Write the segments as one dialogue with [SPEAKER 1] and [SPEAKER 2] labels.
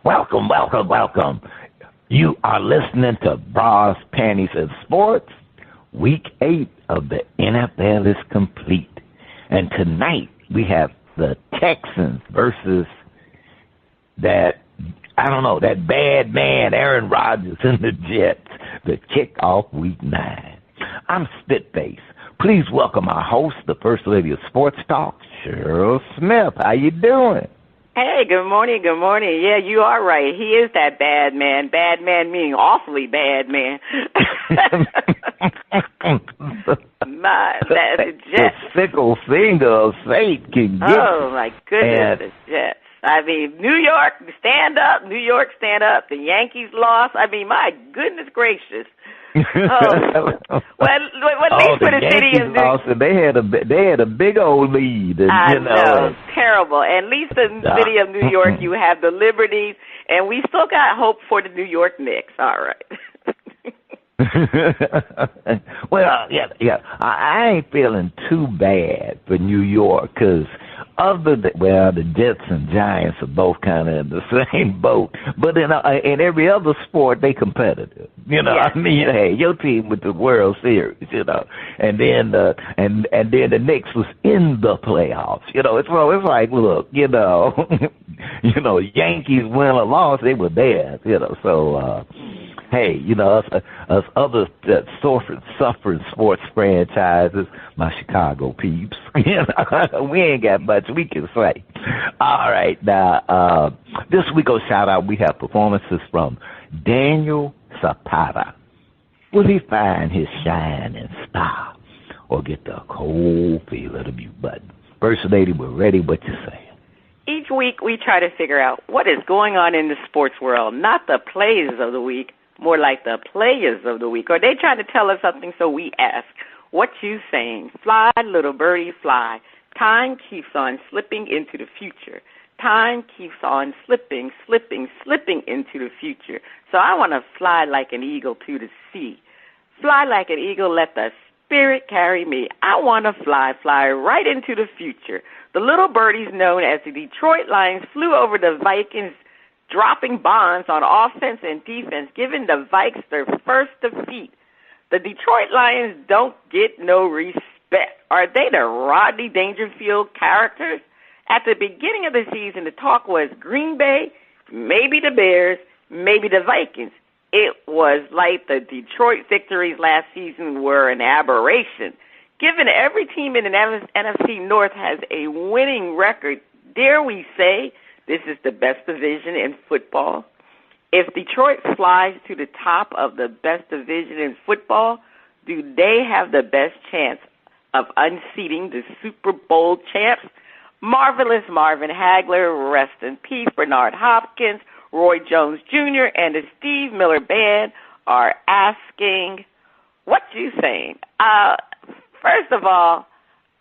[SPEAKER 1] Welcome, welcome, welcome. You are listening to Bras, Panties, and Sports. Week 8 of the NFL is complete. And tonight we have the Texans versus that bad man, Aaron Rodgers and the Jets, to kick off Week 9. I'm Spitface. Please welcome our host, the First Lady of Sports Talk, Cheryl Smith. How you doing?
[SPEAKER 2] Hey, good morning, good morning. Yeah, you are right. He is that bad man. Bad man meaning awfully bad man. The Jets.
[SPEAKER 1] The sickle finger of fate can get
[SPEAKER 2] Oh, my goodness, the Jets. I mean, New York, stand up. New York, stand up. The Yankees lost. I mean, my goodness gracious. Well, at least for the city of New York,
[SPEAKER 1] they had a big old lead. And,
[SPEAKER 2] I know, it's terrible. At least in the city of New York, you have the Liberties, and we still got hope for the New York Knicks. All right.
[SPEAKER 1] Well, yeah. I ain't feeling too bad for New York because the Jets and Giants are both kind of in the same boat. But in every other sport, they competitive. You know,
[SPEAKER 2] yes.
[SPEAKER 1] I mean, hey, your team with the World Series, you know, and then the Knicks was in the playoffs. You know, it's like, look, you know, Yankees win or loss, they were there. You know, so. Hey, you know, us other suffering sports franchises, my Chicago peeps, you know, we ain't got much we can say. All right, now, this week on Shout Out, we have performances from Daniel Zapata. Will he find his shine and star or get the cold feel of the mute button? First Lady, we're ready. What you say?
[SPEAKER 2] Each week we try to figure out what is going on in the sports world, not the plays of the week, more like the players of the week. Or they trying to tell us something, so we ask, what you saying? Fly, little birdie, fly. Time keeps on slipping into the future. Time keeps on slipping into the future. So I want to fly like an eagle to the sea. Fly like an eagle, let the spirit carry me. I want to fly right into the future. The little birdies known as the Detroit Lions flew over the Vikings, dropping bombs on offense and defense, giving the Vikes their first defeat. The Detroit Lions don't get no respect. Are they the Rodney Dangerfield characters? At the beginning of the season, the talk was Green Bay, maybe the Bears, maybe the Vikings. It was like the Detroit victories last season were an aberration. Given every team in the NFC North has a winning record, dare we say this is the best division in football? If Detroit flies to the top of the best division in football, do they have the best chance of unseating the Super Bowl champs? Marvelous Marvin Hagler, rest in peace, Bernard Hopkins, Roy Jones Jr., and the Steve Miller Band are asking, what you saying? First of all,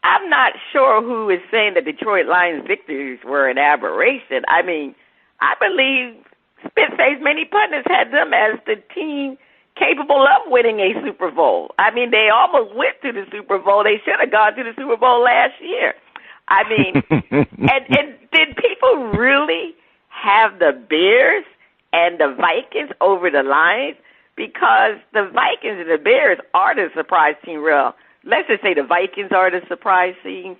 [SPEAKER 2] I'm not sure who is saying the Detroit Lions victories were an aberration. I mean, I believe Spitface, many pundits had them as the team capable of winning a Super Bowl. I mean, they almost went to the Super Bowl. They should have gone to the Super Bowl last year. I mean, and did people really have the Bears and the Vikings over the Lions? Because the Vikings and the Bears are the surprise team, real. Let's just say the Vikings are the surprise teams.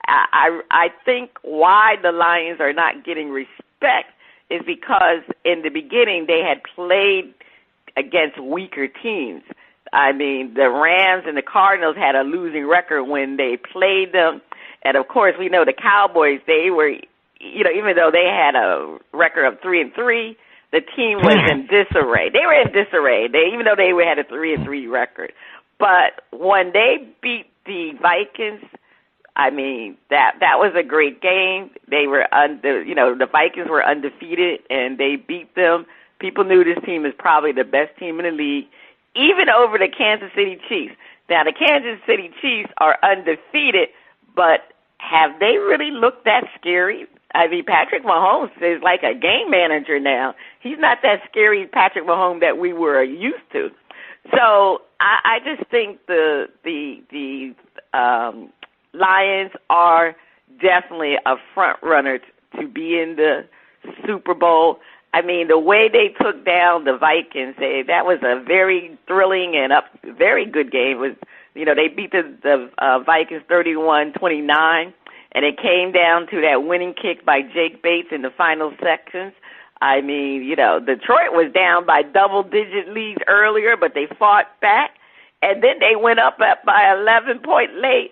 [SPEAKER 2] I think why the Lions are not getting respect is because in the beginning they had played against weaker teams. I mean, the Rams and the Cardinals had a losing record when they played them. And, of course, we know the Cowboys, they were, even though they had a record of 3-3, the team was in disarray. They were in disarray, even though they had a 3-3 record. But when they beat the Vikings, I mean, that was a great game. They were the Vikings were undefeated, and they beat them. People knew this team is probably the best team in the league, even over the Kansas City Chiefs. Now, the Kansas City Chiefs are undefeated, but have they really looked that scary? I mean, Patrick Mahomes is like a game manager now. He's not that scary Patrick Mahomes that we were used to. So I just think the Lions are definitely a front runner to be in the Super Bowl. I mean, the way they took down the Vikings, that was a very thrilling and very good game. It was, they beat the Vikings 31-29, and it came down to that winning kick by Jake Bates in the final seconds. I mean, Detroit was down by double-digit leads earlier, but they fought back, and then they went up by 11-point late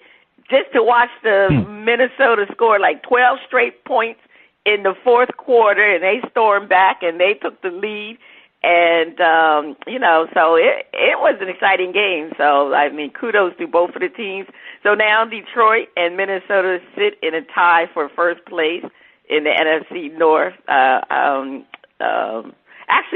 [SPEAKER 2] just to watch the Minnesota score like 12 straight points in the fourth quarter, and they stormed back and they took the lead, and so it was an exciting game. So I mean, kudos to both of the teams. So now Detroit and Minnesota sit in a tie for first place in the NFC North. Actually,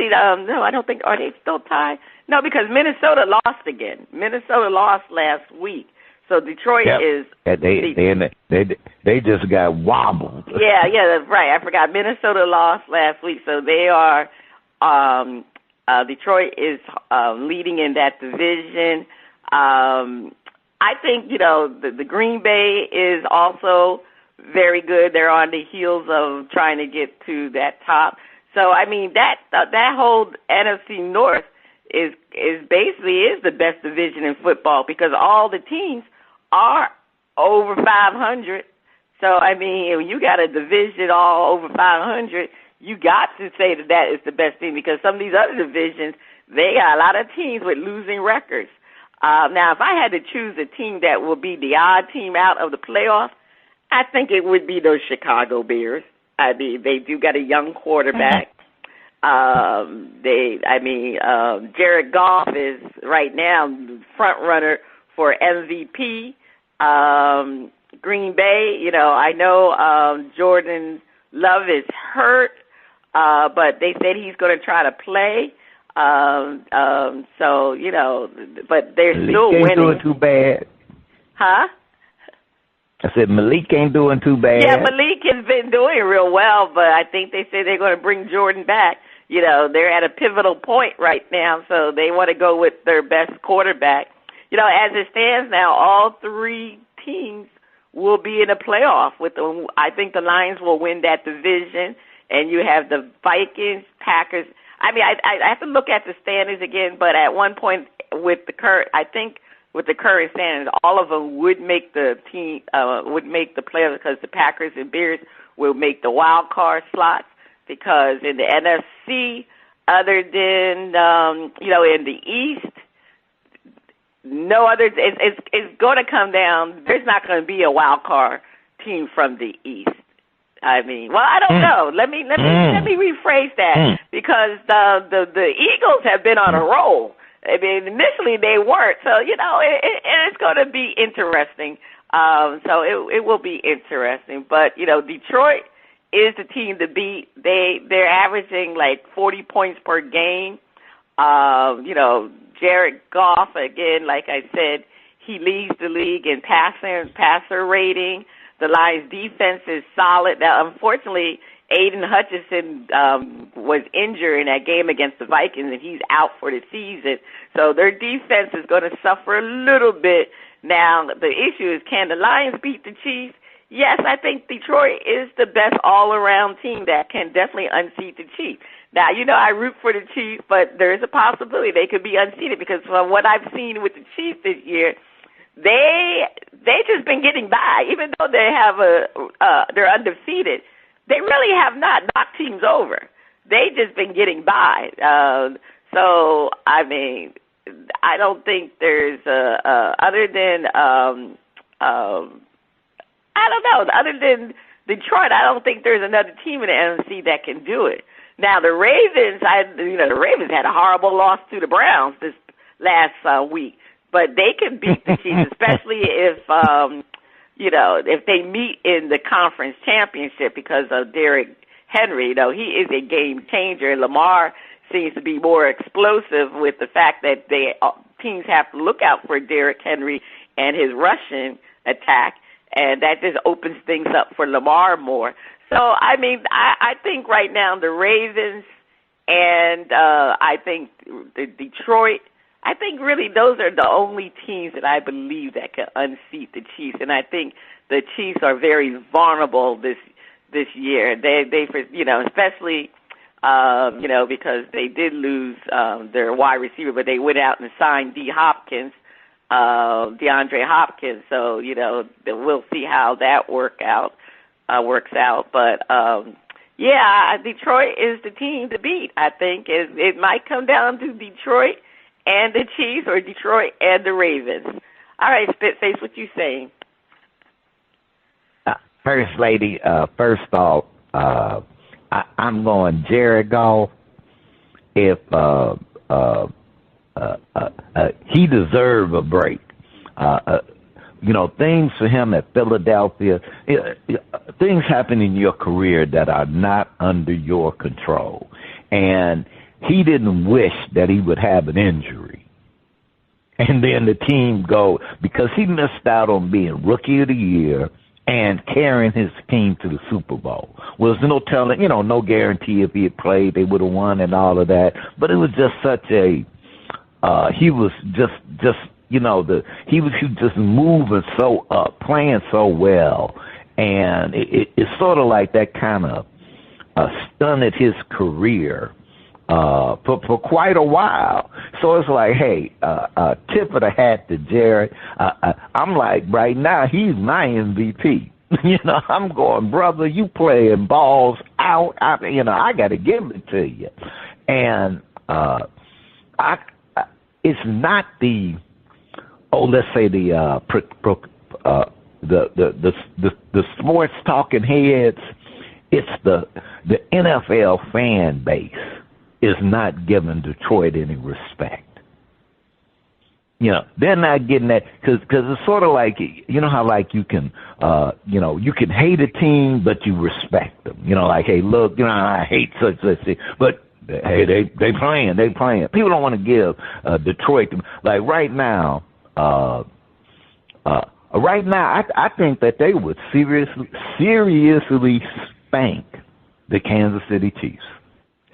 [SPEAKER 2] no, I don't think, are they still tied? No, because Minnesota lost again. Minnesota lost last week. So Detroit is.
[SPEAKER 1] Yeah, they just got wobbled.
[SPEAKER 2] Yeah, that's right. I forgot. Minnesota lost last week, so they are. Detroit is leading in that division. I think the Green Bay is also very good. They're on the heels of trying to get to that top. So I mean that whole NFC North is basically the best division in football because all the teams are over 500. So, I mean, when you got a division all over 500, you got to say that is the best team because some of these other divisions, they got a lot of teams with losing records. Now, if I had to choose a team that will be the odd team out of the playoffs, I think it would be those Chicago Bears. I mean, they do got a young quarterback. Jared Goff is right now front runner for MVP. Green Bay, I know Jordan Love is hurt, but they said he's going to try to play. But they're still winning.
[SPEAKER 1] Malik ain't doing too bad.
[SPEAKER 2] Huh?
[SPEAKER 1] I said Malik ain't doing too bad.
[SPEAKER 2] Yeah, Malik has been doing real well, but I think they say they're going to bring Jordan back. They're at a pivotal point right now, so they want to go with their best quarterback. As it stands now, all three teams will be in a playoff. I think the Lions will win that division, and you have the Vikings, Packers. I mean, I have to look at the standings again, but at one point with the current standings, all of them would make the playoffs because the Packers and Bears will make the wild card slots because in the NFC, other than in the East. No other. It's going to come down. There's not going to be a wild card team from the East. I mean, well, I don't know. Let me rephrase that because the Eagles have been on a roll. I mean, initially they weren't. So it's going to be interesting. So it will be interesting. But Detroit is the team to beat. They're averaging like 40 points per game. Jared Goff, again, like I said, he leads the league in passer rating. The Lions' defense is solid. Now, unfortunately, Aiden Hutchinson was injured in that game against the Vikings, and he's out for the season. So their defense is going to suffer a little bit. Now, the issue is, can the Lions beat the Chiefs? Yes, I think Detroit is the best all-around team that can definitely unseat the Chiefs. Now, I root for the Chiefs, but there is a possibility they could be unseated because from what I've seen with the Chiefs this year, they just been getting by. Even though they have they're undefeated, they really have not knocked teams over. They just been getting by. So, I mean, I don't think there's other than other than Detroit, I don't think there's another team in the NFC that can do it. Now the Ravens, the Ravens had a horrible loss to the Browns this last week, but they can beat the Chiefs, especially if they meet in the conference championship because of Derrick Henry. He is a game changer. Lamar seems to be more explosive with the fact that teams have to look out for Derrick Henry and his rushing attack, and that just opens things up for Lamar more. So, I mean, I think right now the Ravens and I think the Detroit, I think really those are the only teams that I believe that can unseat the Chiefs. And I think the Chiefs are very vulnerable this year. They especially because they did lose their wide receiver, but they went out and signed DeAndre Hopkins. So, we'll see how that works out. But, Detroit is the team to beat, I think. It might come down to Detroit and the Chiefs or Detroit and the Ravens. All right, Spitface, what you saying?
[SPEAKER 1] First lady, first off, I'm going Jared Goff. If he deserves a break, things for him at Philadelphia, things happen in your career that are not under your control, and he didn't wish that he would have an injury. And then the team go, because he missed out on being Rookie of the Year and carrying his team to the Super Bowl. Well, there's no telling, no guarantee if he had played, they would have won and all of that. But it was just such a, he was just he was just moving so up, playing so well. And it's sort of like that kind of stunted his career for quite a while. So it's like, hey, tip of the hat to Jared. I'm like, right now, he's my MVP. I'm going, brother, you playing balls out. I got to give it to you. And it's not let's say the sports talking heads. It's the NFL fan base is not giving Detroit any respect. They're not getting that because it's sort of like, how like you can, you can hate a team, but you respect them. Like, hey, look, I hate such, but hey, they playing. People don't want to give Detroit, like right now, I think that they would seriously spank the Kansas City Chiefs.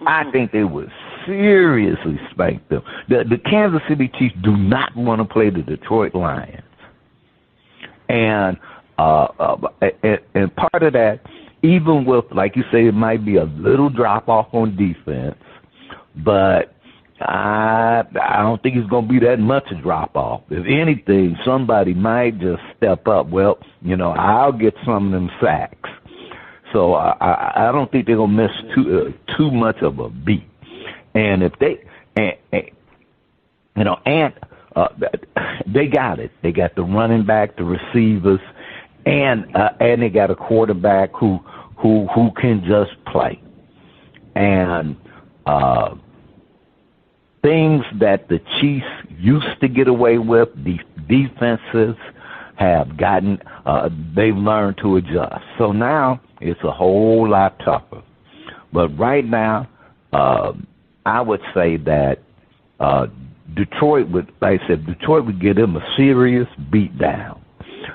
[SPEAKER 1] I think they would seriously spank them. The Kansas City Chiefs do not want to play the Detroit Lions. And part of that, even with, like you say, it might be a little drop-off on defense, but I don't think it's going to be that much a drop-off. If anything, somebody might just step up. Well, I'll get some of them sacks. So I don't think they're gonna miss too much of a beat. And if they they got it. They got the running back, the receivers, and they got a quarterback who can just play. And things that the Chiefs used to get away with, the defenses have gotten. They've learned to adjust. So now it's a whole lot tougher. But right now, I would say that Detroit would, like I said, Detroit would give them a serious beat down.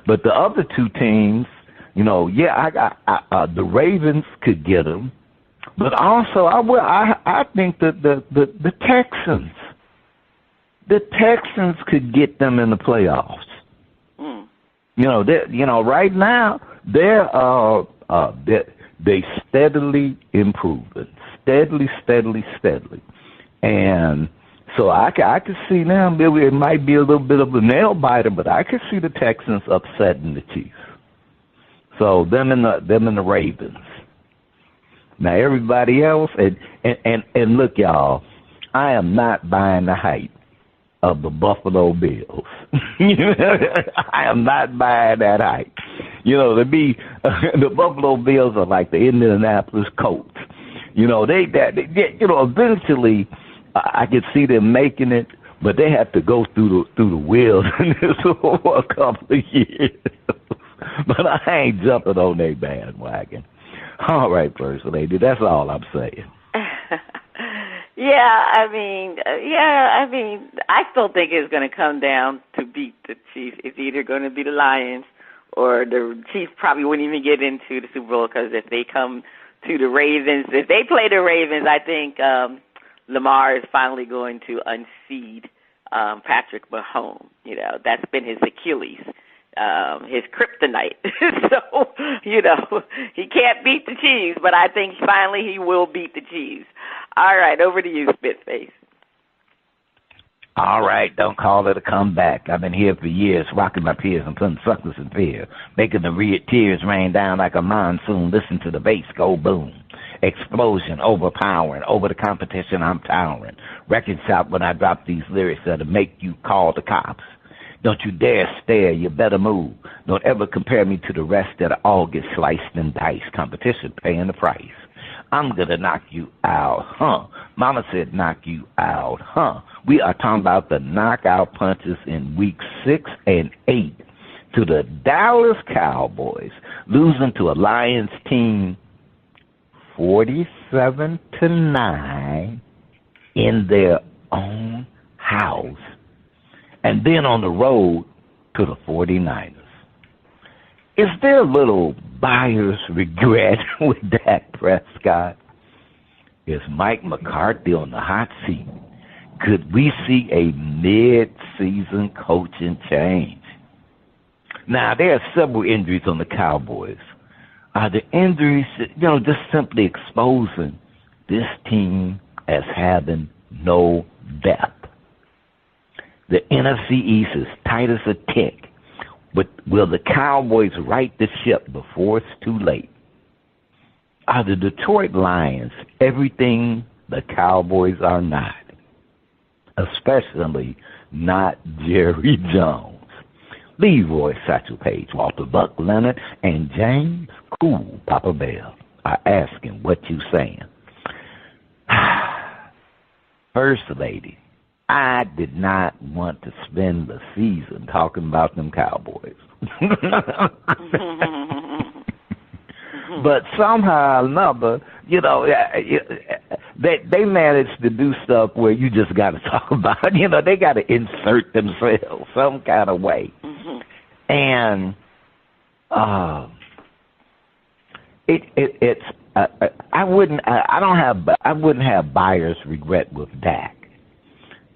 [SPEAKER 1] But the other two teams, the Ravens could get them. But also, I think that the Texans could get them in the playoffs. Right now they steadily improving, steadily, and so I could see them. It might be a little bit of a nail biter, but I could see the Texans upsetting the Chiefs. So them and the Ravens. Now everybody else, and look, y'all, I am not buying the hype of the Buffalo Bills. I am not buying that hype. The Buffalo Bills are like the Indianapolis Colts. Eventually I could see them making it, but they have to go through the wilderness for a couple of years. But I ain't jumping on their bandwagon. All right, First Lady, that's all I'm saying.
[SPEAKER 2] I still think it's going to come down to beat the Chiefs. It's either going to be the Lions or the Chiefs probably wouldn't even get into the Super Bowl because if they come to the Ravens, if they play the Ravens, I think Lamar is finally going to unseat Patrick Mahomes. That's been his Achilles, his kryptonite. So, he can't beat the Chiefs, but I think finally he will beat the Chiefs. All right, over to you, Spitface.
[SPEAKER 1] All right, don't call it a comeback. I've been here for years, rocking my peers and putting suckers in fear, making the tears rain down like a monsoon. Listen to the bass go boom. Explosion, overpowering, over the competition I'm towering. Record shop when I drop these lyrics that'll make you call the cops. Don't you dare stare, you better move. Don't ever compare me to the rest that all get sliced and diced. Competition paying the price. I'm gonna knock you out, huh? Mama said knock you out, huh? We are talking about the knockout punches in week 6 and 8 to the Dallas Cowboys, losing to a Lions team 47-9 in their own house, and then on the road to the 49ers. Is there a little buyer's regret with Dak Prescott? Is Mike McCarthy on the hot seat? Could we see a mid-season coaching change? Now, there are several injuries on the Cowboys. Are the injuries, just simply exposing this team as having no depth? The NFC East is tight as a tick. But will the Cowboys right the ship before it's too late? Are the Detroit Lions everything the Cowboys are not? Especially not Jerry Jones. Leroy Satchel Page, Walter Buck Leonard, and James Cool Papa Bell are asking what you saying. First Lady, I did not want to spend the season talking about them Cowboys. But somehow or another, they managed to do stuff where you just got to talk about it. They got to insert themselves some kind of way. And I wouldn't have buyer's regret with Dak.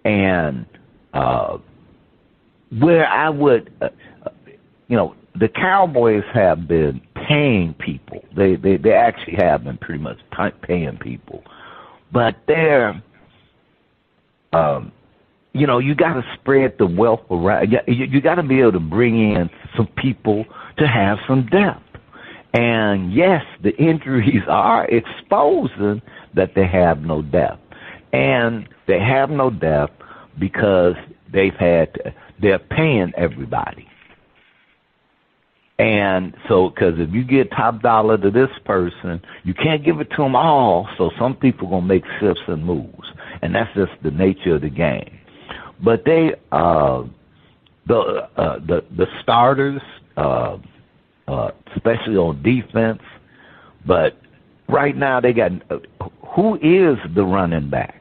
[SPEAKER 1] And where I would, the Cowboys have been paying people. They actually have been pretty much paying people, but they're, you got to spread the wealth around. You got to be able to bring in some people to have some depth. And yes, the injuries are exposing that they have no depth. And they have no depth because they're paying everybody. And so, because if you get top dollar to this person, you can't give it to them all. So some people going to make shifts and moves. And that's just the nature of the game. But the starters, especially on defense, but right now they got, who is the running back?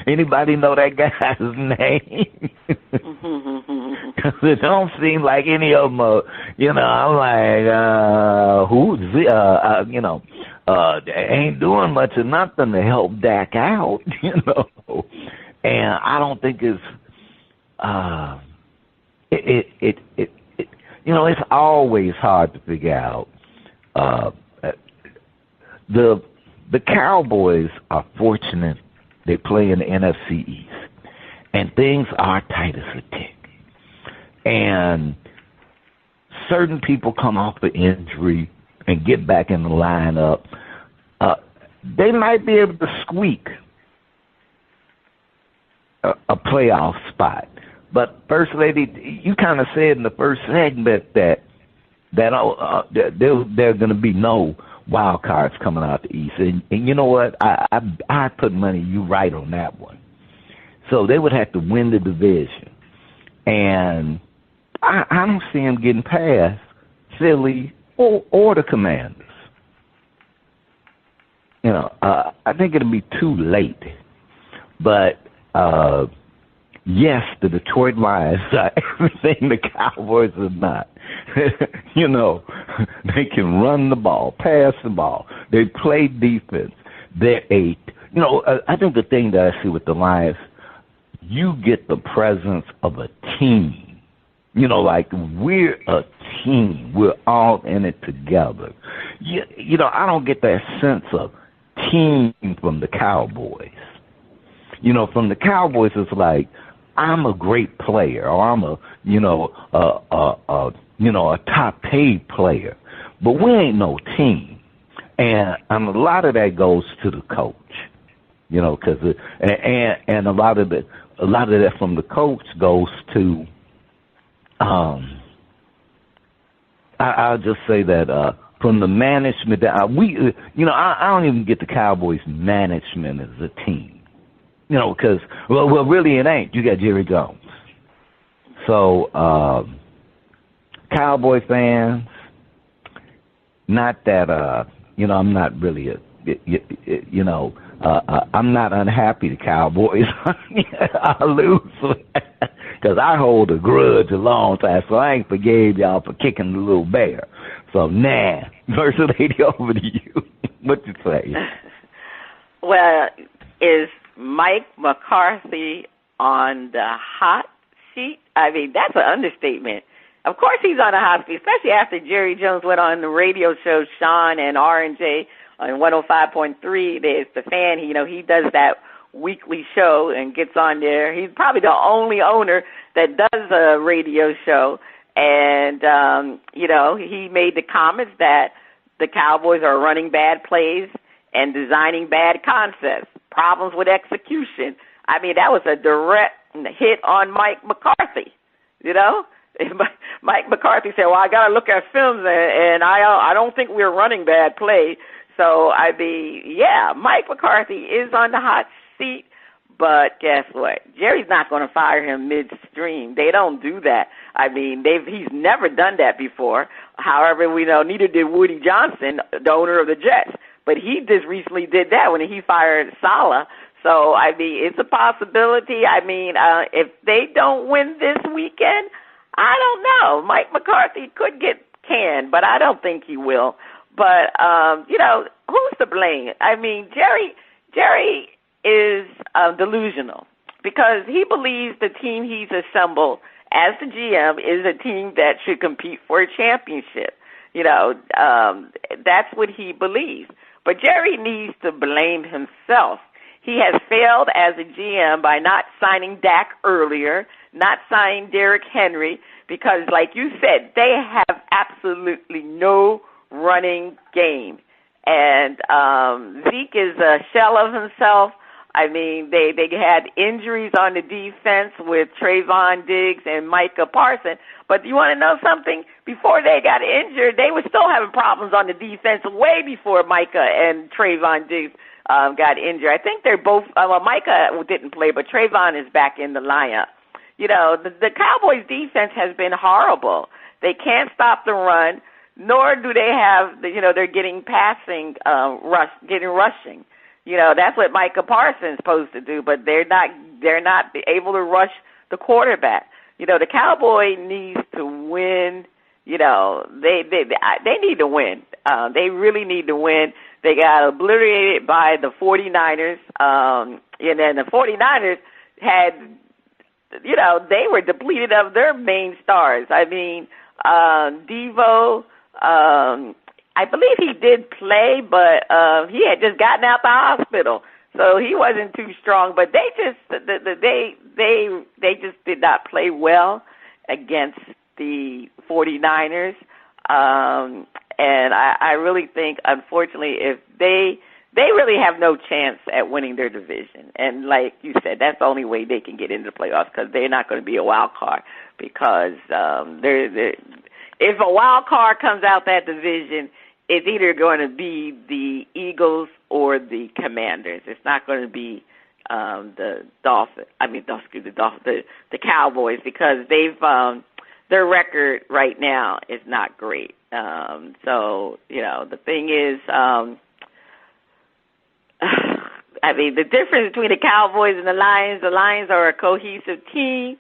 [SPEAKER 1] Anybody know that guy's name? Because it don't seem like any of them are, I'm like, they ain't doing much of nothing to help Dak out, And I don't think it's, it's always hard to figure out. The Cowboys are fortunate they play in the NFC East, and things are tight as a tick. And certain people come off the injury and get back in the lineup. They might be able to squeak a playoff spot. But First Lady, you kind of said in the first segment that there going to be no wild cards coming out the East. And you know what? I put money you right on that one. So they would have to win the division. And I don't see them getting past Philly or the Commanders. I think it'll be too late. But, yes, the Detroit Lions are everything the Cowboys are not. They can run the ball, pass the ball. They play defense. They're I think the thing that I see with the Lions, you get the presence of a team. Like we're a team. We're all in it together. I don't get that sense of team from the Cowboys. From the Cowboys, it's like I'm a great player, or I'm a top paid player, but we ain't no team, and a lot of that goes to the coach, because and a lot of that from the coach goes to I'll just say that from the management, I don't even get the Cowboys management as a team, because well, really it ain't. You got Jerry Jones, so Cowboy fans. Not that I'm not really I'm not unhappy the Cowboys I lose because I hold a grudge a long time, so I ain't forgave y'all for kicking the little bear. So First Lady, over to you. What you say?
[SPEAKER 2] Well, is Mike McCarthy on the hot seat? I mean, that's an understatement. Of course he's on a hot seat, especially after Jerry Jones went on the radio show, Sean and R&J on 105.3. There's the fan. He does that weekly show and gets on there. He's probably the only owner that does a radio show. And, he made the comments that the Cowboys are running bad plays and designing bad concepts, problems with execution. I mean, that was a direct hit on Mike McCarthy, Mike McCarthy said, well, I got to look at films, and I don't think we're running bad play. So, Mike McCarthy is on the hot seat, but guess what? Jerry's not going to fire him midstream. They don't do that. I mean, he's never done that before. However, we know neither did Woody Johnson, the owner of the Jets. But he just recently did that when he fired Saleh. So, it's a possibility. If they don't win this weekend, I don't know. Mike McCarthy could get canned, but I don't think he will. But, who's to blame? Jerry is delusional because he believes the team he's assembled as the GM is a team that should compete for a championship. That's what he believes. But Jerry needs to blame himself. He has failed as a GM by not signing Dak earlier, not signing Derrick Henry, because, like you said, they have absolutely no running game. And Zeke is a shell of himself. They had injuries on the defense with Trayvon Diggs and Micah Parsons. But you want to know something? Before they got injured, they were still having problems on the defense way before Micah and Trayvon Diggs got injured. I think they're both Micah didn't play, but Trayvon is back in the lineup. The Cowboys' defense has been horrible. They can't stop the run, nor do they have, they're getting rushing. That's what Micah Parsons is supposed to do, but they're not able to rush the quarterback. The Cowboys needs to win. They need to win. They really need to win. They got obliterated by the 49ers, and then the 49ers had, they were depleted of their main stars. Devo, I believe he did play, but he had just gotten out the hospital, so he wasn't too strong. But they just did not play well against the 49ers, and I really think, unfortunately, if they really have no chance at winning their division. And like you said, that's the only way they can get into the playoffs, because they're not going to be a wild card, because if a wild card comes out that division, it's either going to be the Eagles or the Commanders. It's not going to be the Cowboys, because they've their record right now is not great. So the thing is, the difference between the Cowboys and the Lions are a cohesive team.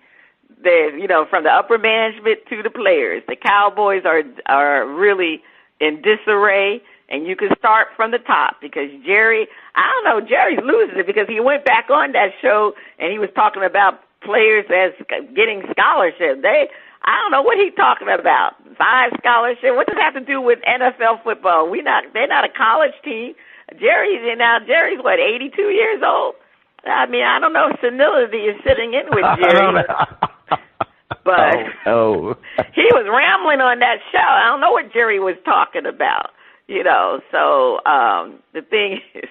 [SPEAKER 2] From the upper management to the players. The Cowboys are really in disarray, and you can start from the top, because Jerry's losing it, because he went back on that show and he was talking about players as getting scholarships. I don't know what he's talking about. 5 scholarship. What does that have to do with NFL football? They're not a college team. Jerry's 82 years old. I mean, I don't know if senility is sitting in with Jerry. But he was rambling on that show. I don't know what Jerry was talking about, So the thing is,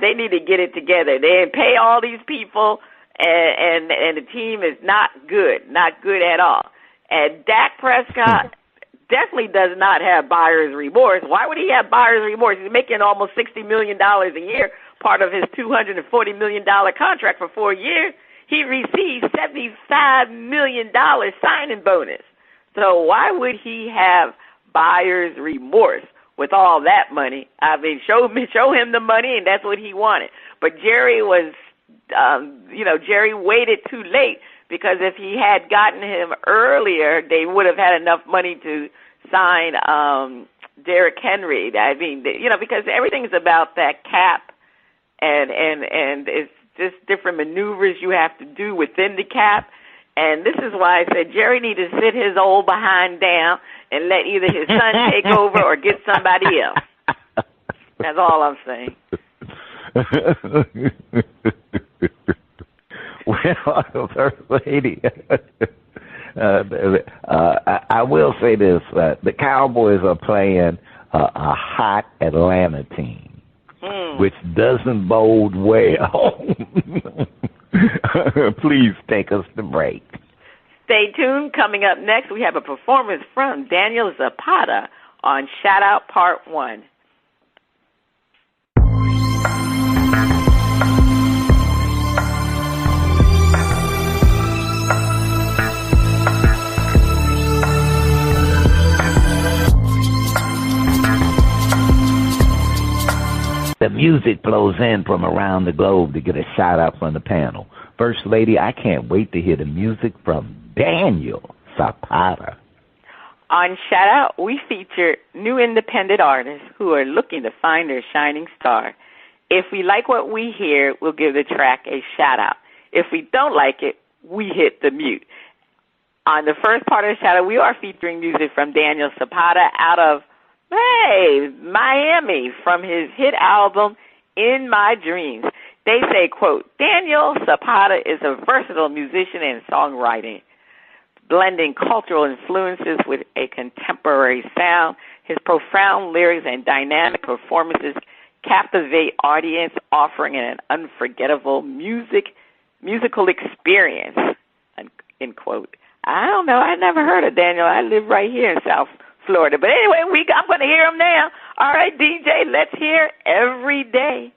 [SPEAKER 2] they need to get it together. They pay all these people, and the team is not good at all. And Dak Prescott definitely does not have buyer's remorse. Why would he have buyer's remorse? He's making almost $60 million a year, part of his $240 million contract for 4 years. He received $75 million signing bonus. So why would he have buyer's remorse with all that money? I mean, show him the money, and that's what he wanted. But Jerry was, Jerry waited too late, because if he had gotten him earlier, they would have had enough money to sign Derrick Henry. I mean, because everything's about that cap, and it's just different maneuvers you have to do within the cap. And this is why I said Jerry needs to sit his old behind down and let either his son take over or get somebody else. That's all I'm saying.
[SPEAKER 1] Well, First Lady, I will say this. The Cowboys are playing a hot Atlanta team, which doesn't bode well. Please take us to break.
[SPEAKER 2] Stay tuned. Coming up next, we have a performance from Daniel Zapata on Shout Out Part 1.
[SPEAKER 1] The music flows in from around the globe to get a shout out from the panel. First Lady, I can't wait to hear the music from Daniel Zapata.
[SPEAKER 2] On Shout Out, we feature new independent artists who are looking to find their shining star. If we like what we hear, we'll give the track a shout out. If we don't like it, we hit the mute. On the first part of the shout out, we are featuring music from Daniel Zapata out of Miami, from his hit album, In My Dreams. They say, quote, Daniel Zapata is a versatile musician and songwriter, blending cultural influences with a contemporary sound. His profound lyrics and dynamic performances captivate audience, offering an unforgettable musical experience, end quote. I don't know. I never heard of Daniel. I live right here in South Florida. But anyway, I'm going to hear him now. All right, DJ, let's hear Every Day.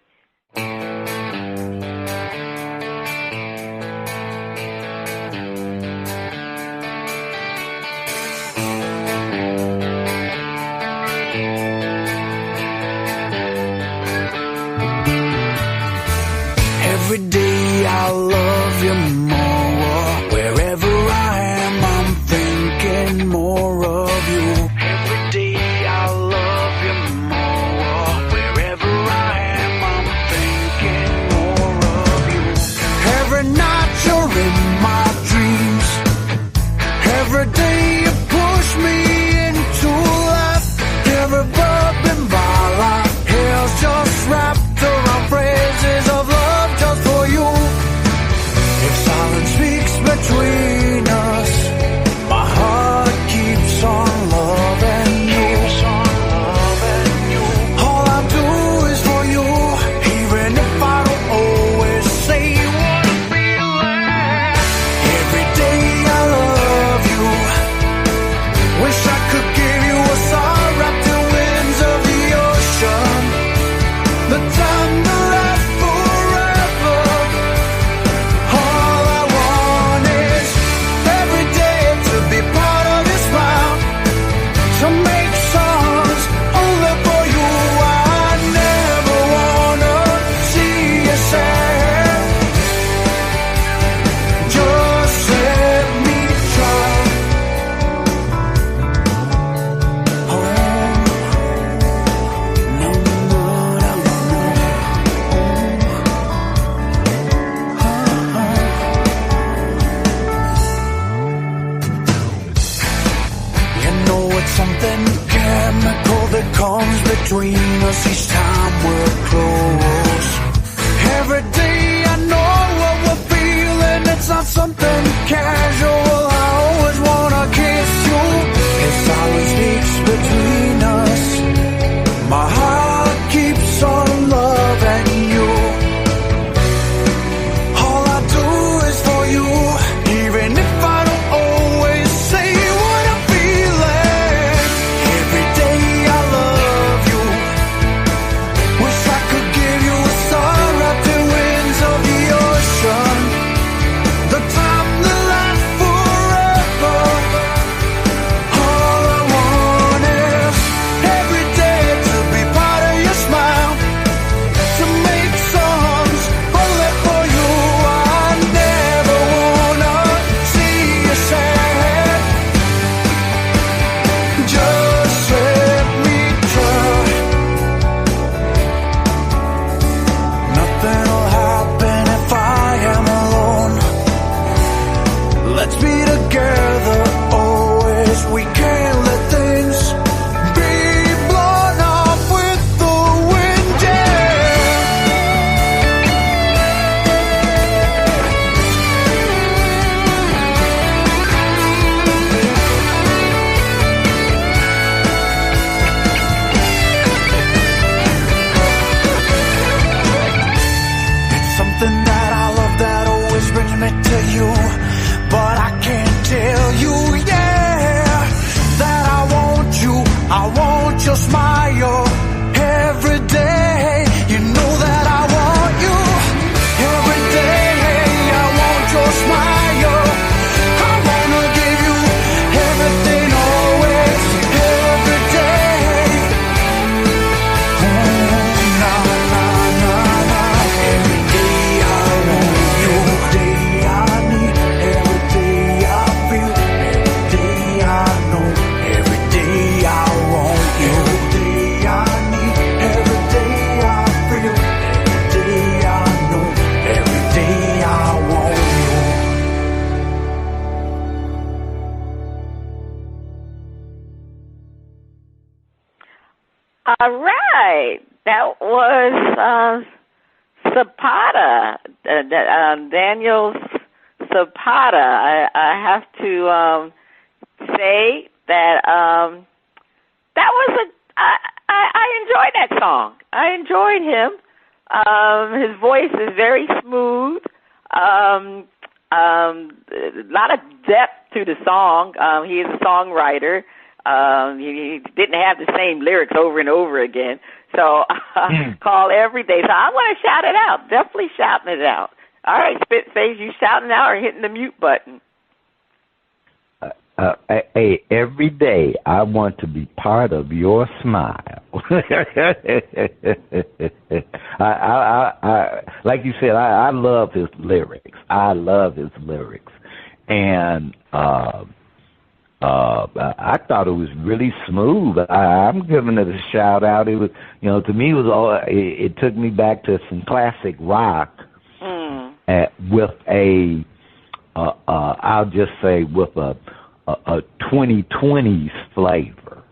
[SPEAKER 3] Every day I love you more. Wherever I am, I'm thinking more of you. Every day I love you more. Wherever I am, I'm comes between us each time we're close. Every day I know what we're feeling. It's not something casual. I always wanna kiss you. If silence speaks between us, my heart keeps on loving you. All I do is for you, even if I don't always say what I'm feeling. Every day I love you. Wish I could give you a star wrapped in winds of the ocean. The time that lasts forever. All I want is every day to be part of your smile, to make songs only for you. I never wanna see you sad. Just let me try. Nothing will happen if I am alone. Let's be together always. We can't let things be blown off with the wind, It's something that I love that always brings me to you. But I can't tell you, that I want you. I want your smile every day. You know that I want you every day. I want your smile. I wanna give you everything always, every day. Oh, na, na, na, na. Every day I want you. Every day I need. Every day I feel. Every day I know. Every day I want you. Every day I need. Every day I feel. Every day I know. Every day I want you.
[SPEAKER 2] All right. That was Zapata, Daniel Zapata. I have to say that that was I enjoyed that song. I enjoyed him. His voice is very smooth. A lot of depth to the song. He is a songwriter. He didn't have the same lyrics over and over again. So call every day. So I want to shout it out. Definitely shouting it out. All right, Spitface, you shouting out or hitting the mute button?
[SPEAKER 1] Hey, every day I want to be part of your smile. I like you said, I love his lyrics. I love his lyrics, and I thought it was really smooth. I'm giving it a shout out. It was, to me, it took me back to some classic rock with I'll just say with a 2020s flavor.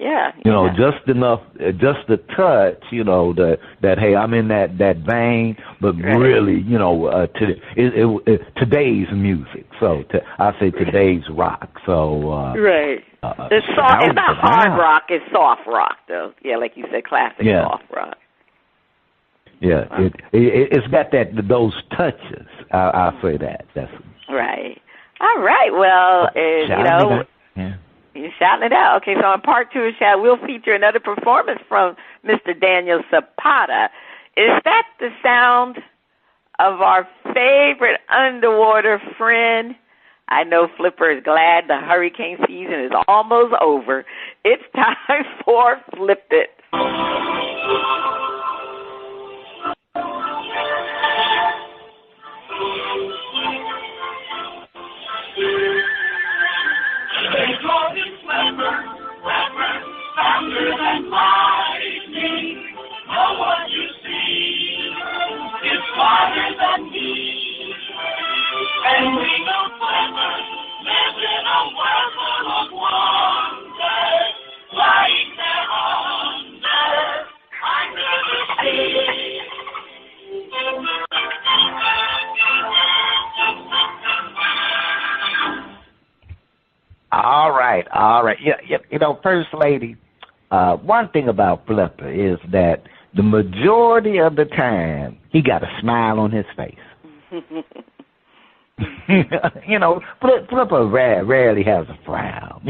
[SPEAKER 2] Yeah.
[SPEAKER 1] Just enough, just a touch, that hey, I'm in that vein, but really, today's music. So I say today's rock. So
[SPEAKER 2] right. It's not hard rock. It's soft rock, though. Yeah, like you said, classic soft rock.
[SPEAKER 1] Yeah, it's got those touches. I'll say that. That's
[SPEAKER 2] right. All right. Well, you're shouting it out. Okay, so in part 2 of Shout, we'll feature another performance from Mr. Daniel Zapata. Is that the sound of our favorite underwater friend? I know Flipper is glad the hurricane season is almost over. It's time for Flip It.
[SPEAKER 4] They call it Flipper, thunder and lightning. Know what you see is farther than me. And we know Flipper lives in a world full of wonders, like that.
[SPEAKER 1] right. Yeah, First Lady, one thing about Flipper is that the majority of the time he got a smile on his face. Flipper rarely has a frown,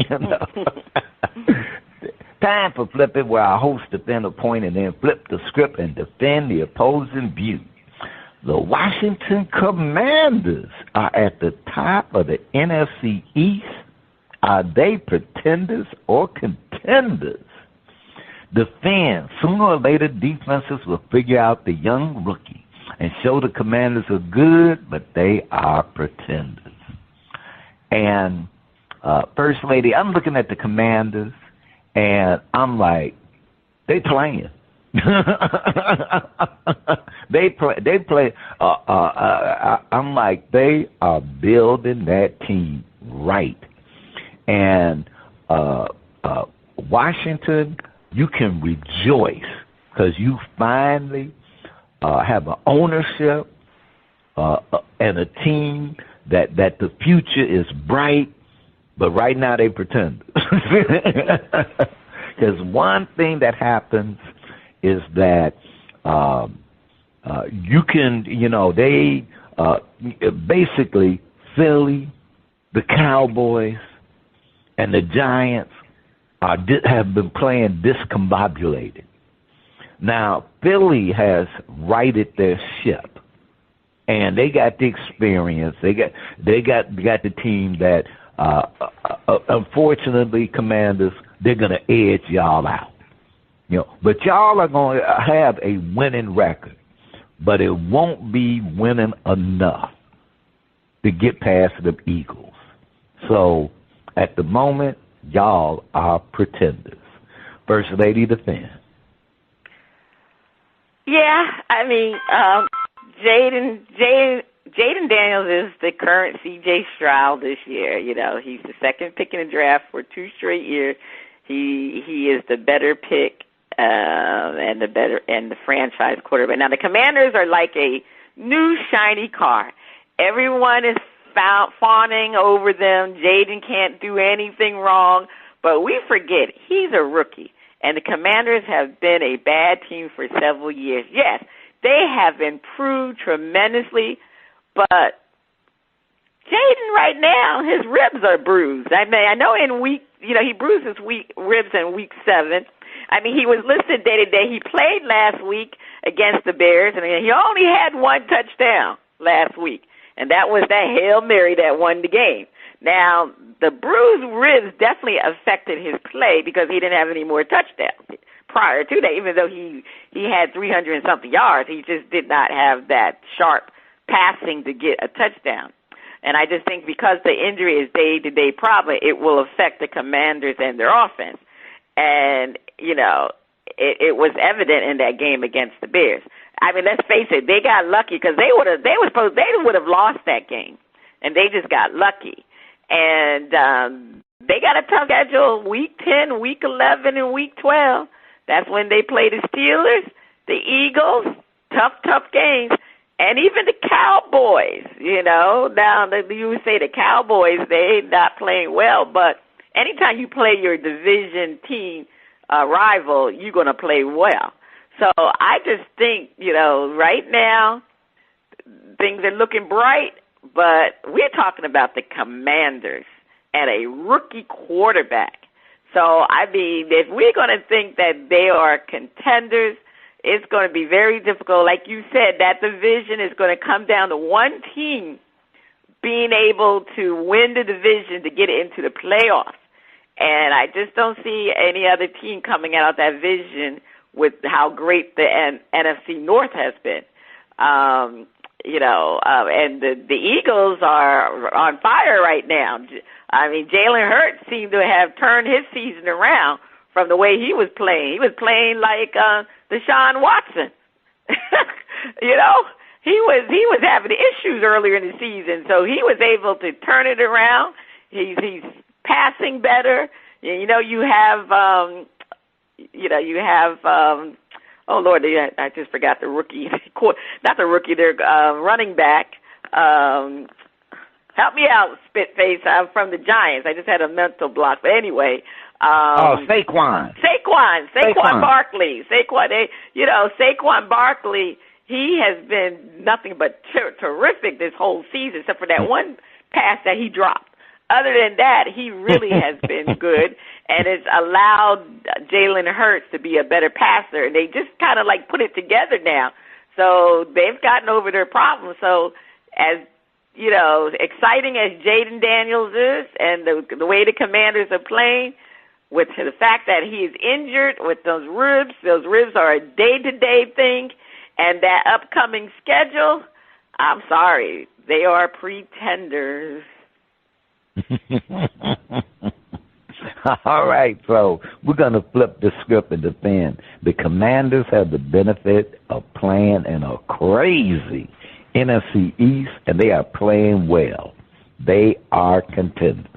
[SPEAKER 1] Time for Flip It, where our host defend a point and then flip the script and defend the opposing view. The Washington Commanders are at the top of the NFC East. Are they pretenders or contenders? The fans, sooner or later, defenses will figure out the young rookie and show the Commanders are good, but they are pretenders. And First Lady, I'm looking at the Commanders, and I'm like, they playing. They play. I'm like, they are building that team right. And Washington, you can rejoice because you finally have an ownership and a team that the future is bright, but right now they pretend. Because one thing that happens is that you can, they basically Philly, the Cowboys, and the Giants have been playing discombobulated. Now, Philly has righted their ship, and they got the experience. They got the team that, unfortunately, Commanders, they're going to edge y'all out. But y'all are going to have a winning record, but it won't be winning enough to get past the Eagles. So, at the moment, y'all are pretenders. First Lady, defend.
[SPEAKER 2] Yeah, I mean, Jaden Daniels is the current C.J. Stroud this year. He's the second pick in the draft for 2 straight years. He is the better pick and the franchise quarterback. Now the Commanders are like a new shiny car. Everyone is fawning over them. Jaden can't do anything wrong, but we forget he's a rookie. And the Commanders have been a bad team for several years. Yes, they have improved tremendously, but Jaden right now, his ribs are bruised. I mean, I know he bruised his ribs in week 7. I mean, he was listed day-to-day. He played last week against the Bears, and he only had 1 touchdown last week, and that was that Hail Mary that won the game. Now, the bruised ribs definitely affected his play because he didn't have any more touchdowns prior to that. Even though he had 300 and something yards, he just did not have that sharp passing to get a touchdown. And I just think because the injury is day-to-day problem, it will affect the Commanders and their offense. And, it was evident in that game against the Bears. I mean, let's face it, they got lucky because they would have lost that game, and they just got lucky. And they got a tough schedule, week 10, week 11, and week 12. That's when they play the Steelers, the Eagles, tough games, and even the Cowboys, Now, you would say the Cowboys, they're not playing well, but anytime you play your division team rival, you're going to play well. So I just think, right now, things are looking bright, but we're talking about the Commanders and a rookie quarterback. So, I mean, if we're going to think that they are contenders, it's going to be very difficult. Like you said, that division is going to come down to one team being able to win the division to get into the playoffs. And I just don't see any other team coming out of that division with how great the NFC North has been. And the Eagles are on fire right now. I mean, Jalen Hurts seemed to have turned his season around from the way he was playing. He was playing like Deshaun Watson. He was having issues earlier in the season, so he was able to turn it around. He's passing better. You have oh Lord, I just forgot the rookie. Not the rookie, their running back. Help me out, Spitface. I'm from the Giants. I just had a mental block. But anyway.
[SPEAKER 1] Saquon
[SPEAKER 2] Barkley. Saquon Barkley, he has been nothing but terrific this whole season, except for that one pass that he dropped. Other than that, he really has been good, and it's allowed Jalen Hurts to be a better passer. And they just kind of like put it together now. So they've gotten over their problems. So as exciting as Jaden Daniels is, and the way the Commanders are playing, with the fact that he is injured with those ribs are a day-to-day thing, and that upcoming schedule, I'm sorry, they are pretenders.
[SPEAKER 1] All right, so we're going to flip the script and defend. The Commanders have the benefit of playing in a crazy NFC East, and they are playing well. They are contenders.